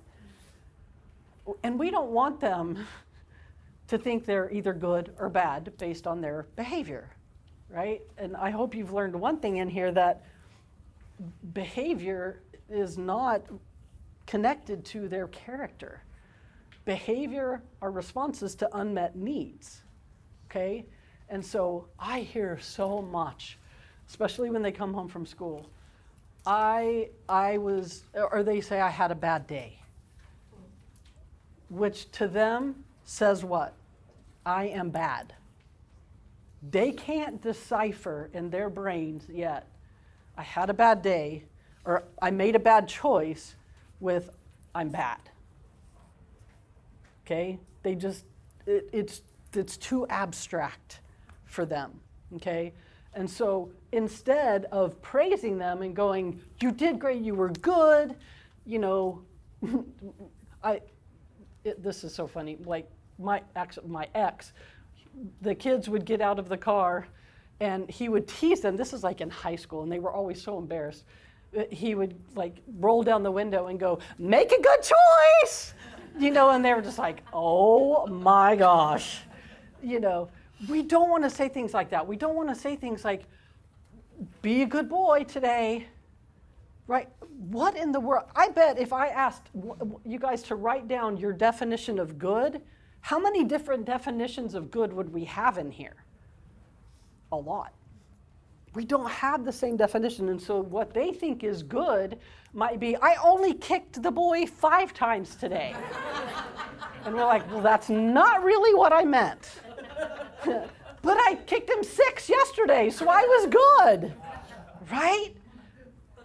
And we don't want them to think they're either good or bad based on their behavior, right? And I hope you've learned one thing in here, that behavior is not connected to their character. Behavior are responses to unmet needs, okay? And so I hear so much, especially when they come home from school. Or they say I had a bad day, which to them says what? I am bad. They can't decipher in their brains yet, I had a bad day, or I made a bad choice, with I'm bad. Okay? They just, it's too abstract for them. Okay? And so instead of praising them and going, you did great, you were good, this is so funny. Like my ex, the kids would get out of the car and he would tease them. This is like in high school, and they were always so embarrassed. He would like roll down the window and go, make a good choice, and they were just like, oh my gosh. We don't want to say things like that. We don't want to say things like, be a good boy today. Right? What in the world? I bet if I asked you guys to write down your definition of good, how many different definitions of good would we have in here? A lot. We don't have the same definition, and so what they think is good might be, I only kicked the boy 5 times today. And we're like, well, that's not really what I meant. But I kicked him 6 yesterday, so I was good. Right?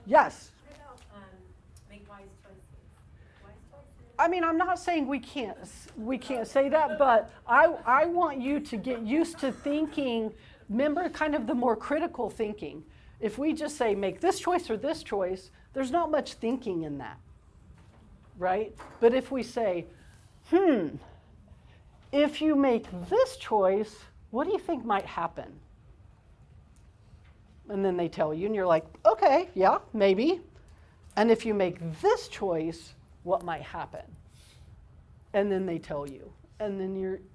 Yes. Make wise choices. I mean, I'm not saying we can't say that, but I want you to get used to thinking, remember kind of the more critical thinking. If we just say make this choice or this choice, there's not much thinking in that, right? But if we say, if you make this choice, what do you think might happen? And then they tell you, and you're like, okay, yeah, maybe. And if you make this choice, what might happen? And then they tell you. And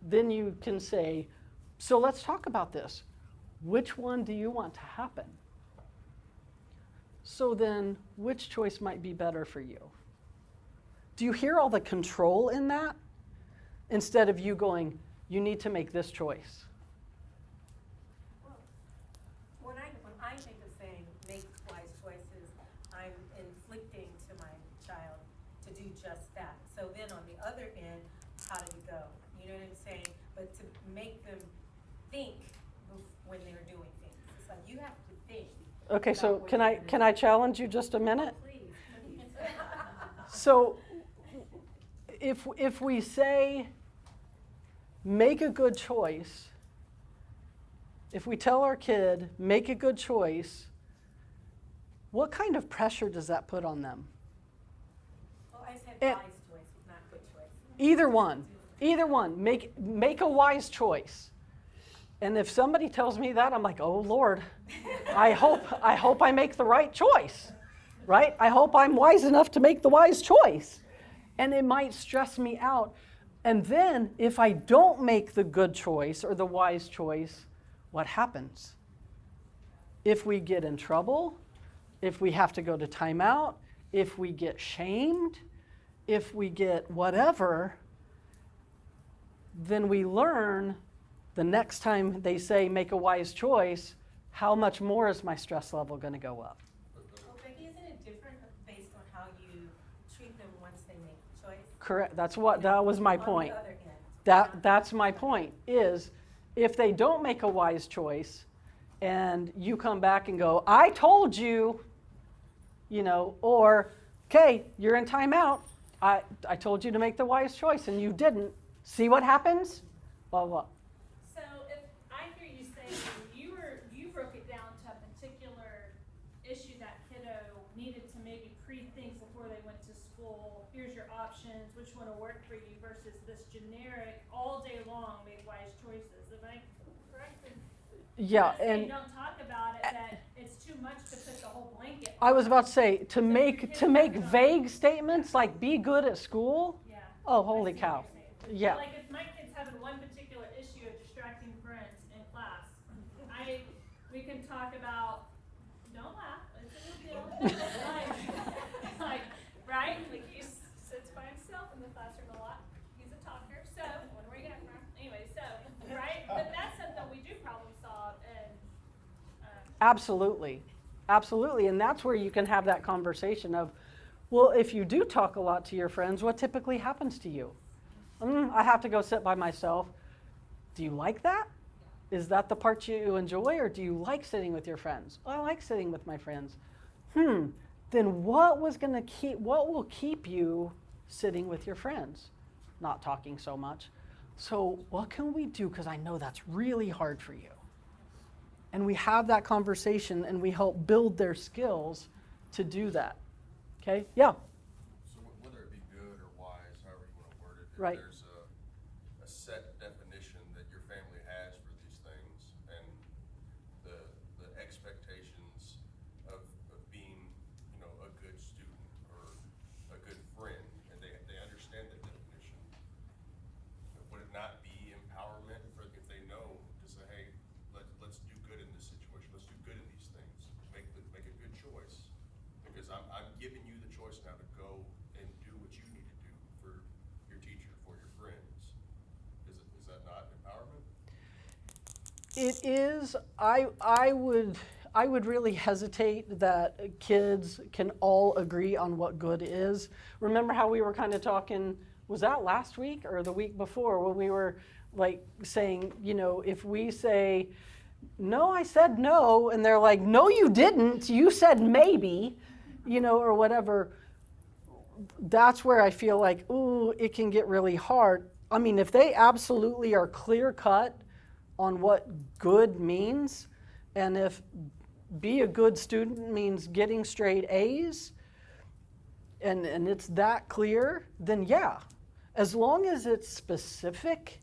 then you can say, so let's talk about this. Which one do you want to happen? So then, which choice might be better for you? Do you hear all the control in that? Instead of you going, you need to make this choice. When I think of saying make wise choices, I'm inflicting to my child to do just that. So then on the other end, how do you go? You know what I'm saying? But to make them think when they're doing things. It's like you have to think. Okay, so about what can you're I gonna can do. I challenge you just a minute? Please. So if we say make a good choice, if we tell our kid make a good choice, what kind of pressure does that put on them? Well, I said And- wise choice, not good choice. Either one. Either one. Make a wise choice. And if somebody tells me that, I'm like, oh Lord, I hope I make the right choice. Right? I hope I'm wise enough to make the wise choice. And it might stress me out. And then if I don't make the good choice or the wise choice, what happens? If we get in trouble, if we have to go to timeout, if we get shamed, if we get whatever, then we learn the next time they say make a wise choice, how much more is my stress level going to go up? Well, Becky, isn't it different based on how you treat them once they make the choice? Correct. That was my On point. the other end. That's my point, is if they don't make a wise choice and you come back and go, I told you, or, okay, you're in timeout. I told you to make the wise choice and you didn't. See what happens? Blah, blah. So if I hear you saying you broke it down to a particular issue that kiddo needed to maybe pre-think before they went to school. Here's your options, which one will work for you versus this generic all day long make wise choices. Am I correct? Yeah, Not saying and don't talk about it, that it's too much to put the whole blanket. I was on. about to say, to make vague statements like be good at school. Yeah. Oh, I holy see what cow. you're saying. Yeah. Like if my kid's having one particular issue of distracting friends in class, we can talk about, don't laugh, it's a real deal. Right? Like he sits by himself in the classroom a lot. He's a talker, so when are we gonna, anyway, so, right? But that's something we do problem solve and, Absolutely. Absolutely. And that's where you can have that conversation of, well, if you do talk a lot to your friends, what typically happens to you? I have to go sit by myself. Do you like that? Is that the part you enjoy, or do you like sitting with your friends? Oh, I like sitting with my friends. Then what will keep you sitting with your friends? Not talking so much. So what can we do? Because I know that's really hard for you. And we have that conversation and we help build their skills to do that. Okay? Yeah. So whether it be good or wise, however you want to word it, if Right. there's a set definition that your family has for these things, and the expectations of being, a good student or a good friend, and they understand that definition, would it not be empowerment for if they know to say, hey, let's do good in this situation, let's do good in these things, make a good choice, because I'm giving you the choice now to go and do what you need to do for your teacher, for your friends. Is that not empowerment? It is. I would really hesitate that kids can all agree on what good is. Remember how we were kind of talking, was that last week or the week before, when we were like saying, if we say, no, I said no, and they're like, no, you didn't, you said maybe, or whatever, that's where I feel like, ooh, it can get really hard. I mean, if they absolutely are clear cut on what good means, and if be a good student means getting straight A's, and it's that clear, then yeah. As long as it's specific,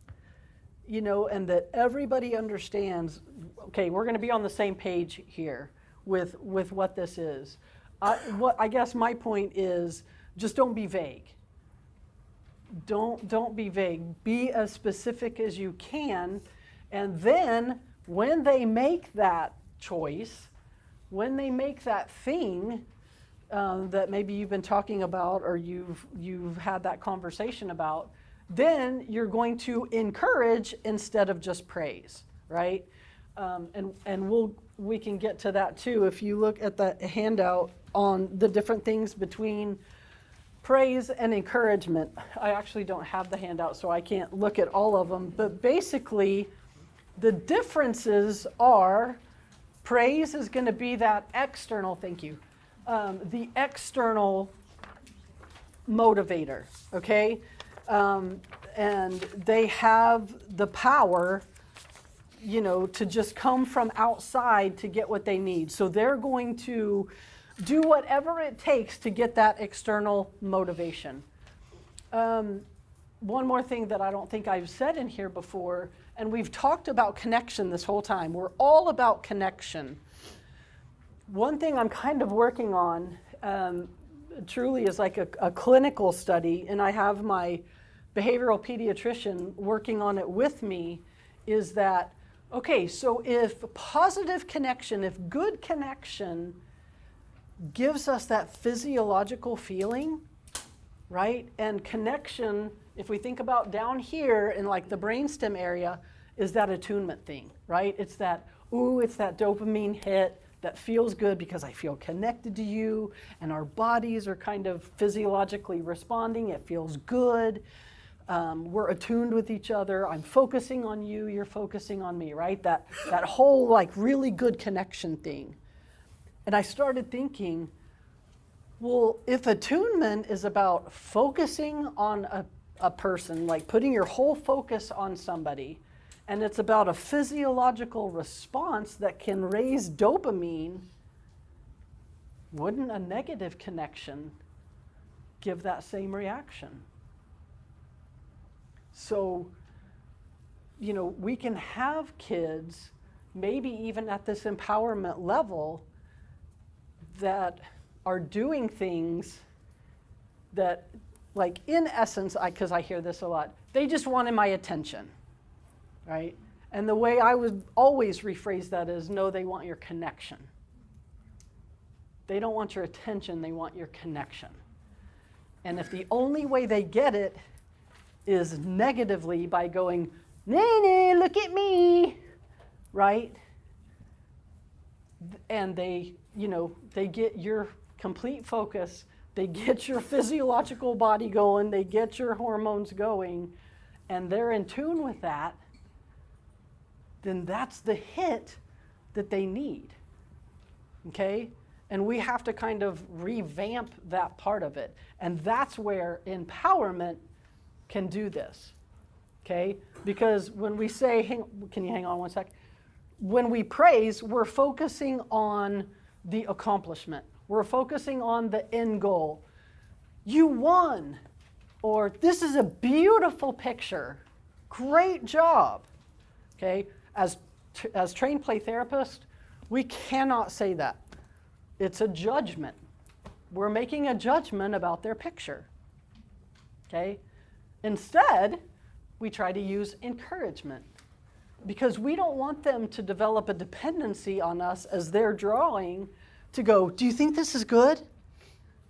you know, and that everybody understands, okay, we're going to be on the same page here with what this is. I guess my point is, just don't be vague. Don't be vague. Be as specific as you can, and then when they make that choice, when they make that thing that maybe you've been talking about or you've had that conversation about, then you're going to encourage instead of just praise, right? And we can get to that too. If you look at the handout on the different things between praise and encouragement. I actually don't have the handout, so I can't look at all of them. But basically, the differences are praise is going to be that external, thank you, the external motivator, okay? And they have the power, you know, to just come from outside to get what they need. So they're going to do whatever it takes to get that external motivation. One more thing that I don't think I've said in here before, and we've talked about connection this whole time. We're all about connection. One thing I'm kind of working on truly is like a clinical study, and I have my behavioral pediatrician working on it with me, is that, okay, so if positive connection, if good connection gives us that physiological feeling, right? And connection, if we think about down here in like the brainstem area, is that attunement thing, right? It's that, ooh, it's that dopamine hit that feels good because I feel connected to you, and our bodies are kind of physiologically responding. It feels good. We're attuned with each other. I'm focusing on you, you're focusing on me, right? That whole like really good connection thing. And I started thinking, well, if attunement is about focusing on a person, like putting your whole focus on somebody, and it's about a physiological response that can raise dopamine, wouldn't a negative connection give that same reaction? So, you know, we can have kids, maybe even at this empowerment level, that are doing things that, like in essence, because I hear this a lot, they just wanted my attention, right? And the way I would always rephrase that is, no, they want your connection. They don't want your attention, they want your connection. And if the only way they get it is negatively by going, nay, look at me, right? And they, you know, they get your complete focus, they get your physiological body going, they get your hormones going, and they're in tune with that, then that's the hit that they need, okay? And we have to kind of revamp that part of it. And that's where empowerment can do this, okay? Because when we say, can you hang on one sec? When we praise, we're focusing on the accomplishment. We're focusing on the end goal. You won, or this is a beautiful picture. Great job, okay? As trained play therapists, we cannot say that. It's a judgment. We're making a judgment about their picture, okay? Instead, we try to use encouragement, because we don't want them to develop a dependency on us as they're drawing to go, do you think this is good?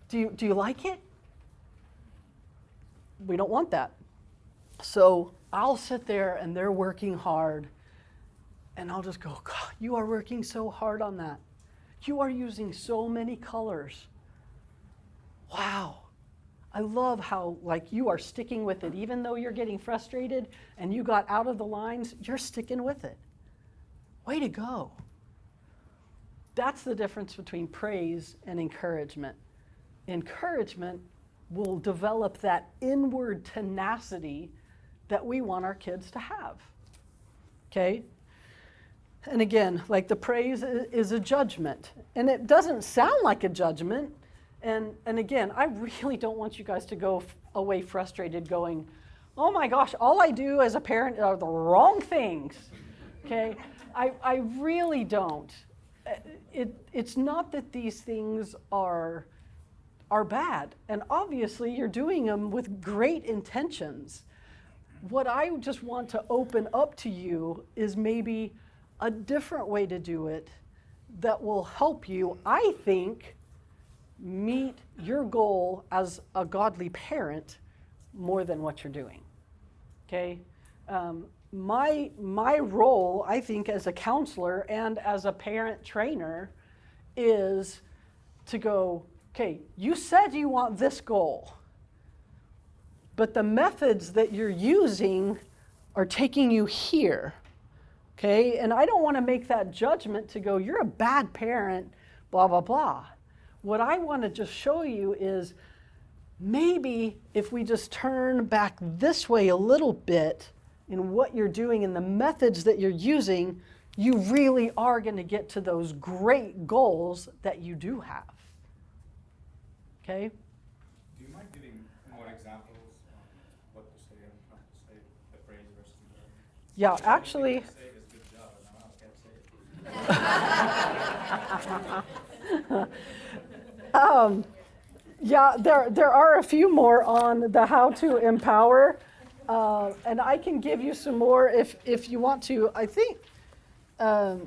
Do you like it? We don't want that. So I'll sit there and they're working hard, and I'll just go, God, you are working so hard on that. You are using so many colors. Wow. I love how, like, you are sticking with it. Even though you're getting frustrated and you got out of the lines, you're sticking with it. Way to go. That's the difference between praise and encouragement. Encouragement will develop that inward tenacity that we want our kids to have. Okay? And again, like the praise is a judgment. And it doesn't sound like a judgment. And again, I really don't want you guys to go away frustrated going, oh my gosh, all I do as a parent are the wrong things. Okay? I really don't. It's not that these things are bad. And obviously, you're doing them with great intentions. What I just want to open up to you is maybe a different way to do it that will help you, I think, meet your goal as a godly parent more than what you're doing. Okay? My role, I think, as a counselor and as a parent trainer is to go, okay, you said you want this goal, but the methods that you're using are taking you here. Okay? And I don't want to make that judgment to go, you're a bad parent, blah, blah, blah. What I want to just show you is maybe if we just turn back this way a little bit in what you're doing and the methods that you're using, you really are going to get to those great goals that you do have. Okay? Do you mind giving more examples on what to say and not to say, the praise versus the Yeah, actually. Yeah, there are a few more on the how to empower, and I can give you some more if you want to. I think I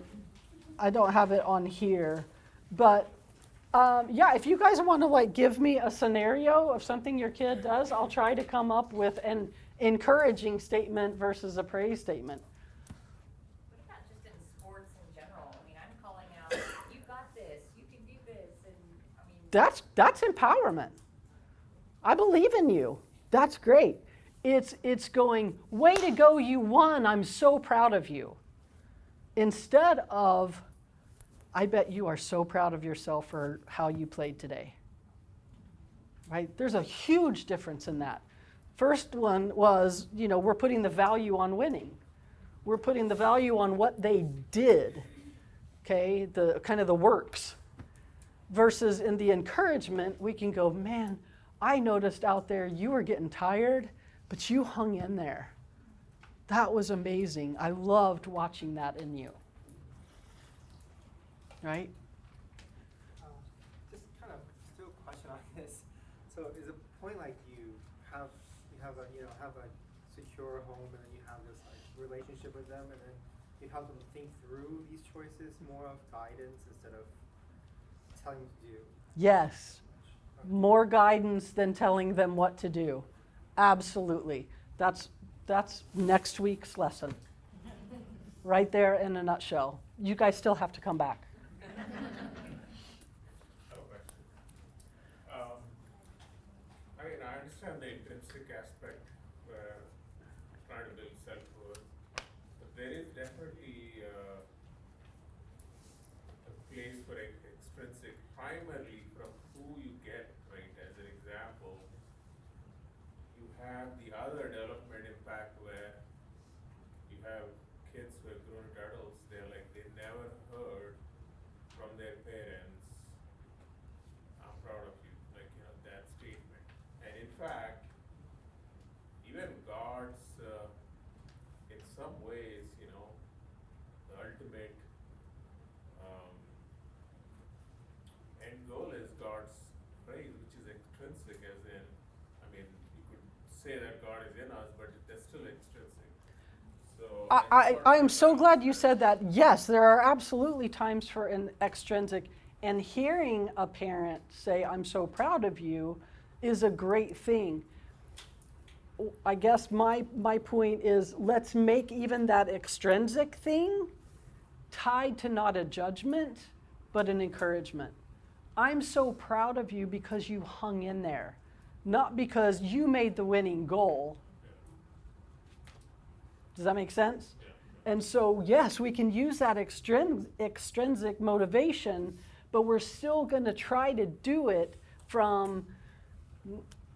don't have it on here, but yeah, if you guys want to like give me a scenario of something your kid does, I'll try to come up with an encouraging statement versus a praise statement. What about just in sports in general? I mean, I'm calling out, you got this, you can do this, and I mean. That's empowerment. I believe in you. That's great. It's going, way to go, you won. I'm so proud of you. Instead of, I bet you are so proud of yourself for how you played today. Right? There's a huge difference in that. First one was, we're putting the value on winning. We're putting the value on what they did. Okay? The kind of the works. Versus in the encouragement, we can go, man, I noticed out there you were getting tired, but you hung in there. That was amazing. I loved watching that in you. Right? Just kind of still a question on this. So is a point like you have a secure home and then you have this like relationship with them and then you help them think through these choices, more of guidance instead of telling them to do? Yes. More guidance than telling them what to do. Absolutely. That's next week's lesson. Right there in a nutshell. You guys still have to come back. I understand the intrinsic aspect where trying to build self-worth, but there is definitely a place for extrinsic, primarily from who you get, right? As an example, you have the other development impact where you have kids who have grown into adults, they're like, they never heard from their parents, I'm proud of you, like, that statement. And in fact, even God's, in some ways, the ultimate end goal is God's praise, which is extrinsic, as in, you could say that God is in us, but that's still extrinsic. So I am so glad you said that. Yes, there are absolutely times for an extrinsic, and hearing a parent say, I'm so proud of you, is a great thing. I guess my point is, let's make even that extrinsic thing tied to not a judgment, but an encouragement. I'm so proud of you because you hung in there, not because you made the winning goal. Does that make sense? And so, yes, we can use that extrinsic motivation, but we're still going to try to do it from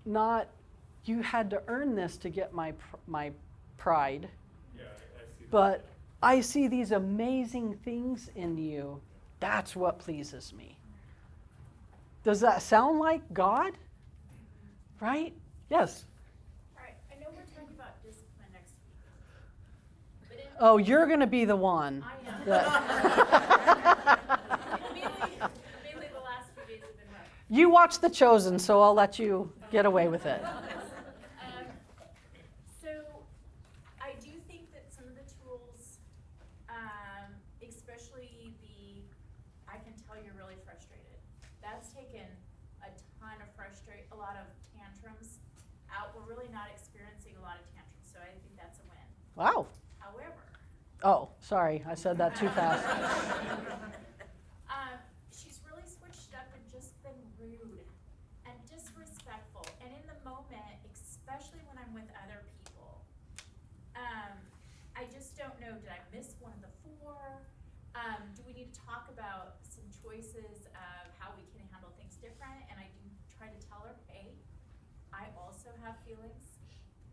not, you had to earn this to get my pride, yeah, I see but I see these amazing things in you. That's what pleases me. Does that sound like God? Right? Yes. Alright, I know we're talking about discipline next week. But in Oh, you're going to be the one. I am. that- Mainly the last few days have been rough. You watch The Chosen, so I'll let you get away with it. So I do think that some of the tools, especially I can tell you're really frustrated. That's taken a ton of a lot of tantrums out. We're really not experiencing a lot of tantrums, so I think that's a win. Wow. However, Oh, sorry, I said that too fast. she's really switched up and just been rude and disrespectful. And in the moment, especially when I'm with other people, I just don't know, did I miss one of the four? Do we need to talk about some choices of how we can handle things different? And I do try to tell her, hey, I also have feelings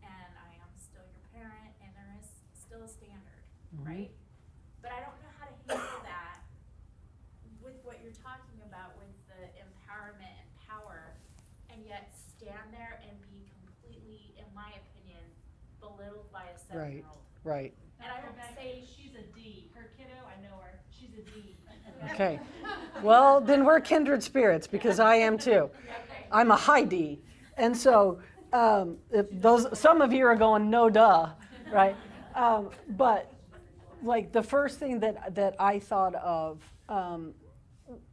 and I am still your parent and there is still a standard, right? But I don't know how to handle that with what you're talking about with the empowerment and power, and yet stand there and be completely, in my opinion, belittled by a 7-year-old. Right. And I don't say she's a D. Her kiddo, I know her. She's a D. Okay. Well, then we're kindred spirits because I am too. I'm a high D. And so some of you are going, no duh, right? But like the first thing that I thought of,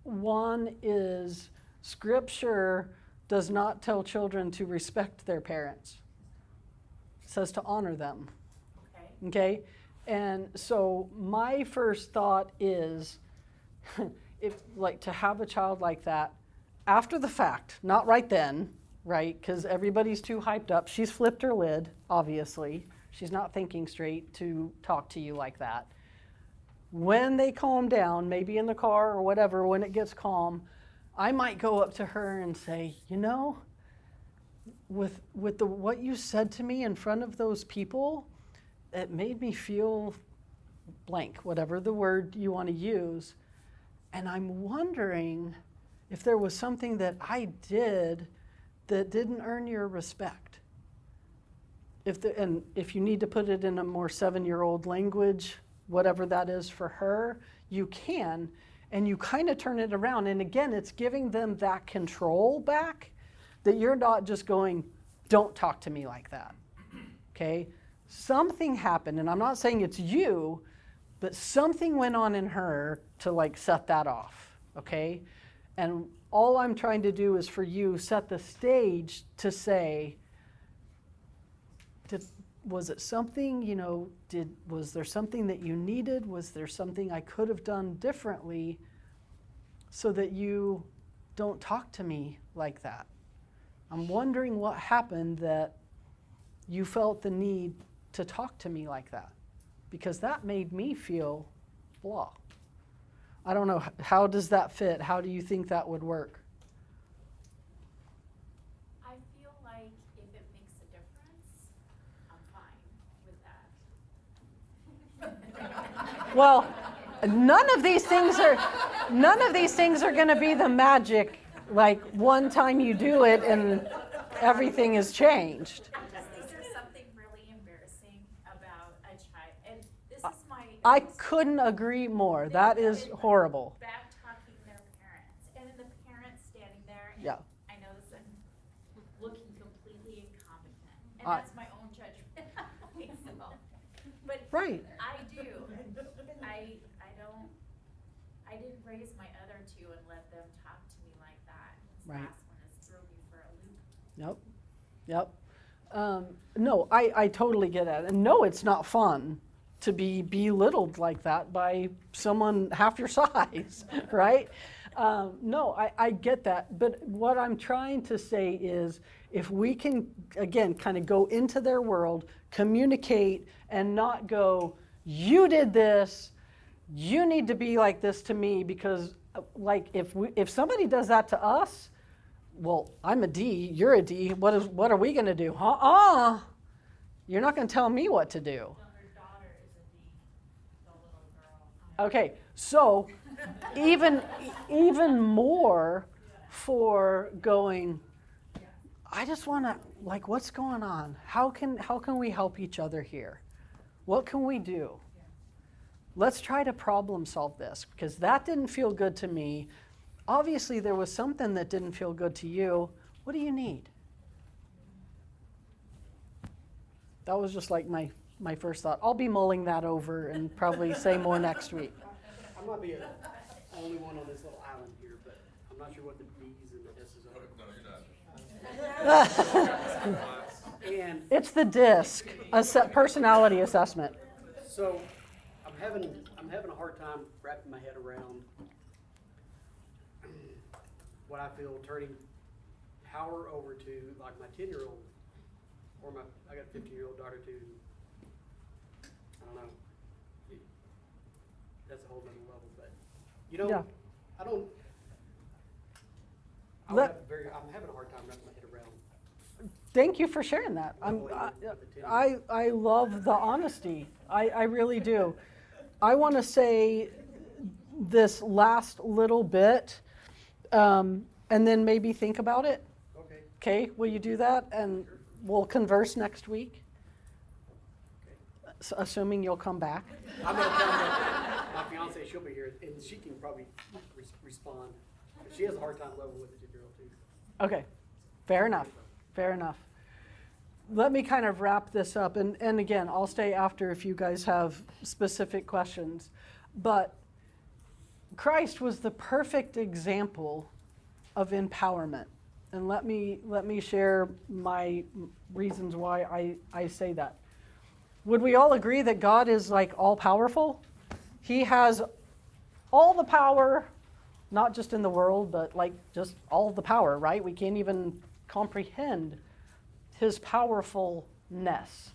one is Scripture does not tell children to respect their parents. It says to honor them. Okay? And so my first thought is, if like to have a child like that, after the fact, not right then, right? Because everybody's too hyped up. She's flipped her lid, obviously. She's not thinking straight to talk to you like that. When they calm down, maybe in the car or whatever, when it gets calm, I might go up to her and say, you know, with what you said to me in front of those people, it made me feel blank, whatever the word you want to use. And I'm wondering if there was something that I did that didn't earn your respect. And if you need to put it in a more 7-year-old language, whatever that is for her, you can, and you kind of turn it around. And again, it's giving them that control back, that you're not just going, don't talk to me like that, okay? Something happened, and I'm not saying it's you, but something went on in her to like set that off, okay? And all I'm trying to do is for you set the stage to say, was it something, you know, was there something that you needed? Was there something I could have done differently so that you don't talk to me like that? I'm wondering what happened that you felt the need to talk to me like that, because that made me feel blah. I don't know, how does that fit? How do you think that would work? I feel like if it makes a difference, I'm fine with that. Well, none of these things are going to be the magic, like one time you do it and everything is changed. Is there something really embarrassing about a child? And this is my... I couldn't agree more. That is horrible. Back talking their parents, and then the parents standing there, and Yeah. I know this, I'm looking completely incompetent, and I- that's my own judgment on myself. But Right. I do. I didn't raise my other two and let them talk to me like that. This Right. last one has thrown me for a loop. Yep. No, I totally get that. And no, it's not fun to be belittled like that by someone half your size, right? No, I get that. But what I'm trying to say is if we can, again, kind of go into their world, communicate, and not go, you did this, you need to be like this to me, because like if somebody does that to us, well, I'm a D, you're a D, what are we going to do? You're not going to tell me what to do. So her daughter is a D. Okay, so even more for going, I just want to, like, what's going on? How can we help each other here? What can we do? Let's try to problem solve this, because that didn't feel good to me. Obviously, there was something that didn't feel good to you. What do you need? That was just like my first thought. I'll be mulling that over and probably say more next week. I might be the only one on this little island here, but I'm not sure what the D's and the S's are. No, you're not. And It's the DISC, personality assessment. so I'm having a hard time wrapping my head around what I feel turning power over to like my 10-year-old or I got a 15-year-old daughter too. I don't know. That's a whole nother level, but you know, Yeah. I don't. I'm having a hard time wrapping my head around. Thank you for sharing that. I love the honesty. I really do. I want to say this last little bit, and then maybe think about it. Okay. Okay, will you do that? And we'll converse next week, assuming you'll come back. I'm gonna come back. My fiance, she'll be here, and she can probably respond. She has a hard time level with the 10-year-old too. Okay, fair enough. Fair enough. Let me kind of wrap this up, and again, I'll stay after if you guys have specific questions. But Christ was the perfect example of empowerment. And let me share my reasons why I say that. Would we all agree that God is like all powerful? He has all the power, not just in the world, but like just all the power, right? We can't even comprehend his powerfulness,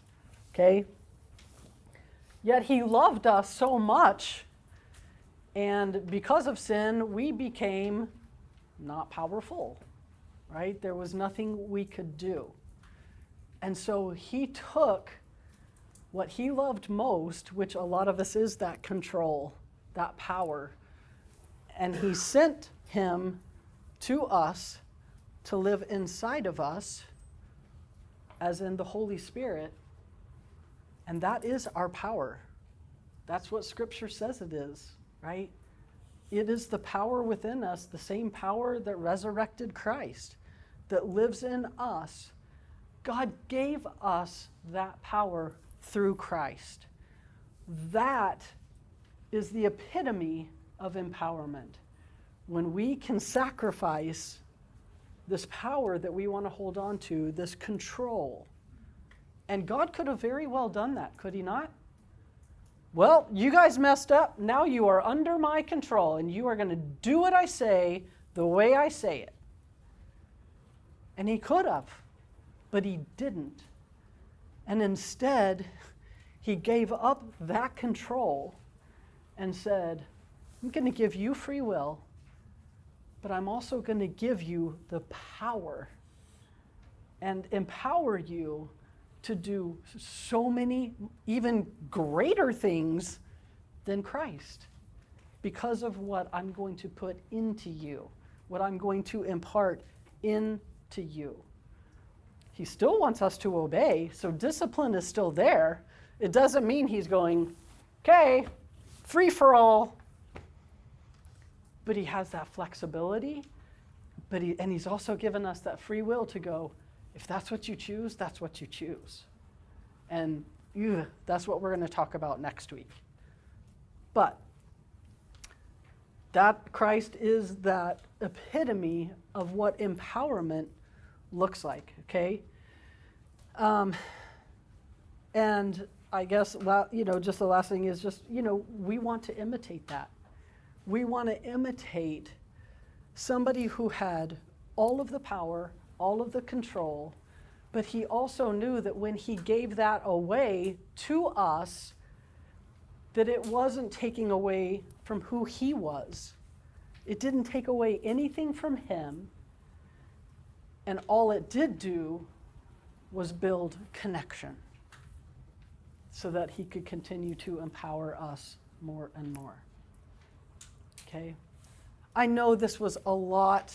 okay? Yet he loved us so much, and because of sin, we became not powerful, right? There was nothing we could do. And so he took what he loved most, which a lot of us is that control, that power, and he sent him to us to live inside of us, as in the Holy Spirit, and that is our power. That's what Scripture says it is, right? It is the power within us, the same power that resurrected Christ, that lives in us. God gave us that power through Christ. That is the epitome of empowerment. When we can sacrifice this power that we want to hold on to, this control. And God could have very well done that, could he not? Well, you guys messed up. Now you are under my control, and you are going to do what I say the way I say it. And he could have, but he didn't. And instead, he gave up that control and said, I'm going to give you free will, but I'm also going to give you the power and empower you to do so many even greater things than Christ because of what I'm going to put into you, what I'm going to impart into you. He still wants us to obey, so discipline is still there. It doesn't mean he's going, okay, free for all. But he has that flexibility, and he's also given us that free will to go, if that's what you choose, that's what you choose. And that's what we're going to talk about next week. But that Christ is that epitome of what empowerment looks like, okay? And I guess, just the last thing is just, we want to imitate that. We want to imitate somebody who had all of the power, all of the control, but he also knew that when he gave that away to us, that it wasn't taking away from who he was. It didn't take away anything from him, and all it did do was build connection so that he could continue to empower us more and more. Okay. I know this was a lot,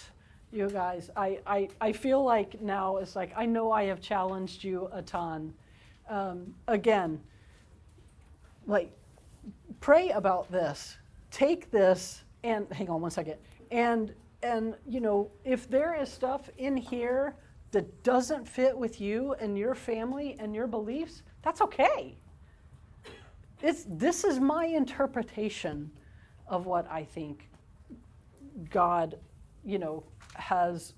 you guys. I feel like now it's like I know I have challenged you a ton. Again, like, pray about this. Take this and hang on one second. And you know, if there is stuff in here that doesn't fit with you and your family and your beliefs, that's okay. This is my interpretation of what I think God, you know, has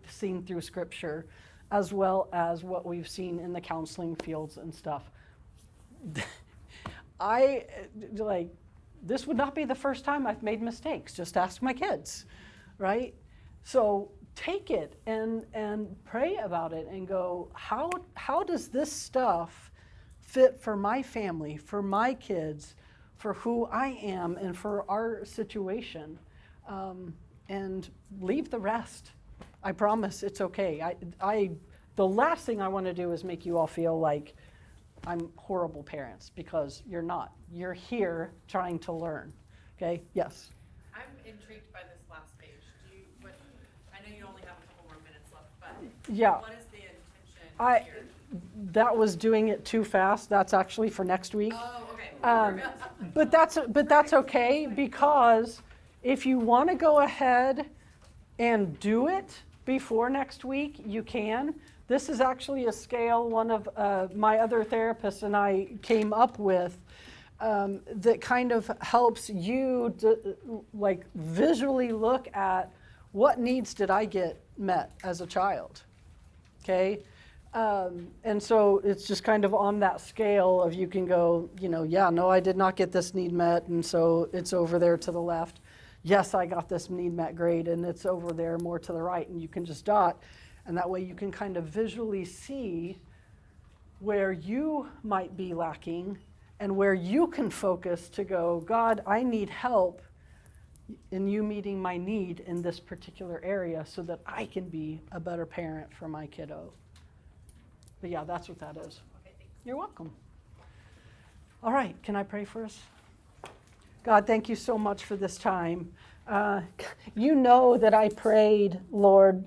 seen through Scripture, as well as what we've seen in the counseling fields and stuff. This would not be the first time I've made mistakes. Just ask my kids, right? So take it and pray about it and go, how does this stuff fit for my family, for my kids, for who I am, and for our situation? And leave the rest. I promise it's okay. The last thing I want to do is make you all feel like I'm horrible parents, because you're not. You're here trying to learn. Okay? Yes. I'm intrigued by this last page. I know you only have a couple more minutes left, but Yeah. what is the intention here? That was doing it too fast. That's actually for next week. Oh, okay. But that's okay, because if you want to go ahead and do it before next week, you can. This is actually a scale one of my other therapists and I came up with that kind of helps you like visually look at what needs did I get met as a child, okay? And so it's just kind of on that scale of you can go, you know, yeah, no, I did not get this need met, and so it's over there to the left. Yes, I got this need met, great, and it's over there more to the right, and you can just dot. And that way you can kind of visually see where you might be lacking and where you can focus to go, God, I need help in you meeting my need in this particular area so that I can be a better parent for my kiddo. But yeah, that's what that is. You're welcome. All right, can I pray for us? God, thank you so much for this time. You know that I prayed, Lord,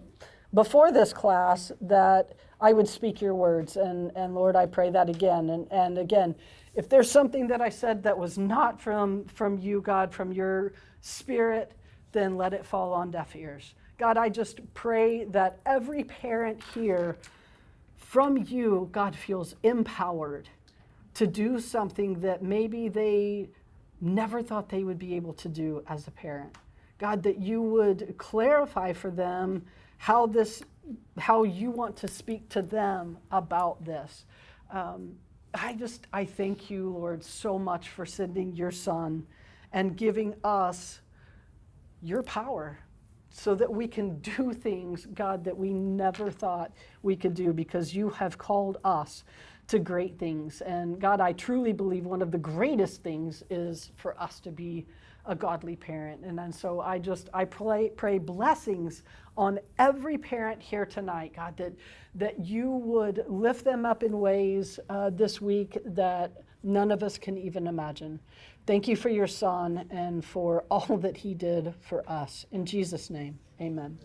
before this class that I would speak your words. And Lord, I pray that again. And again, if there's something that I said that was not from you, God, from your Spirit, then let it fall on deaf ears. God, I just pray that every parent here from you, God, feels empowered to do something that maybe they never thought they would be able to do as a parent. God, that you would clarify for them how you want to speak to them about this. I thank you, Lord, so much for sending your Son and giving us your power so that we can do things, God, that we never thought we could do, because you have called us to great things. And God, I truly believe one of the greatest things is for us to be a godly parent. And so I pray blessings on every parent here tonight, God, that you would lift them up in ways this week that none of us can even imagine. Thank you for your Son and for all that he did for us. In Jesus' name, amen.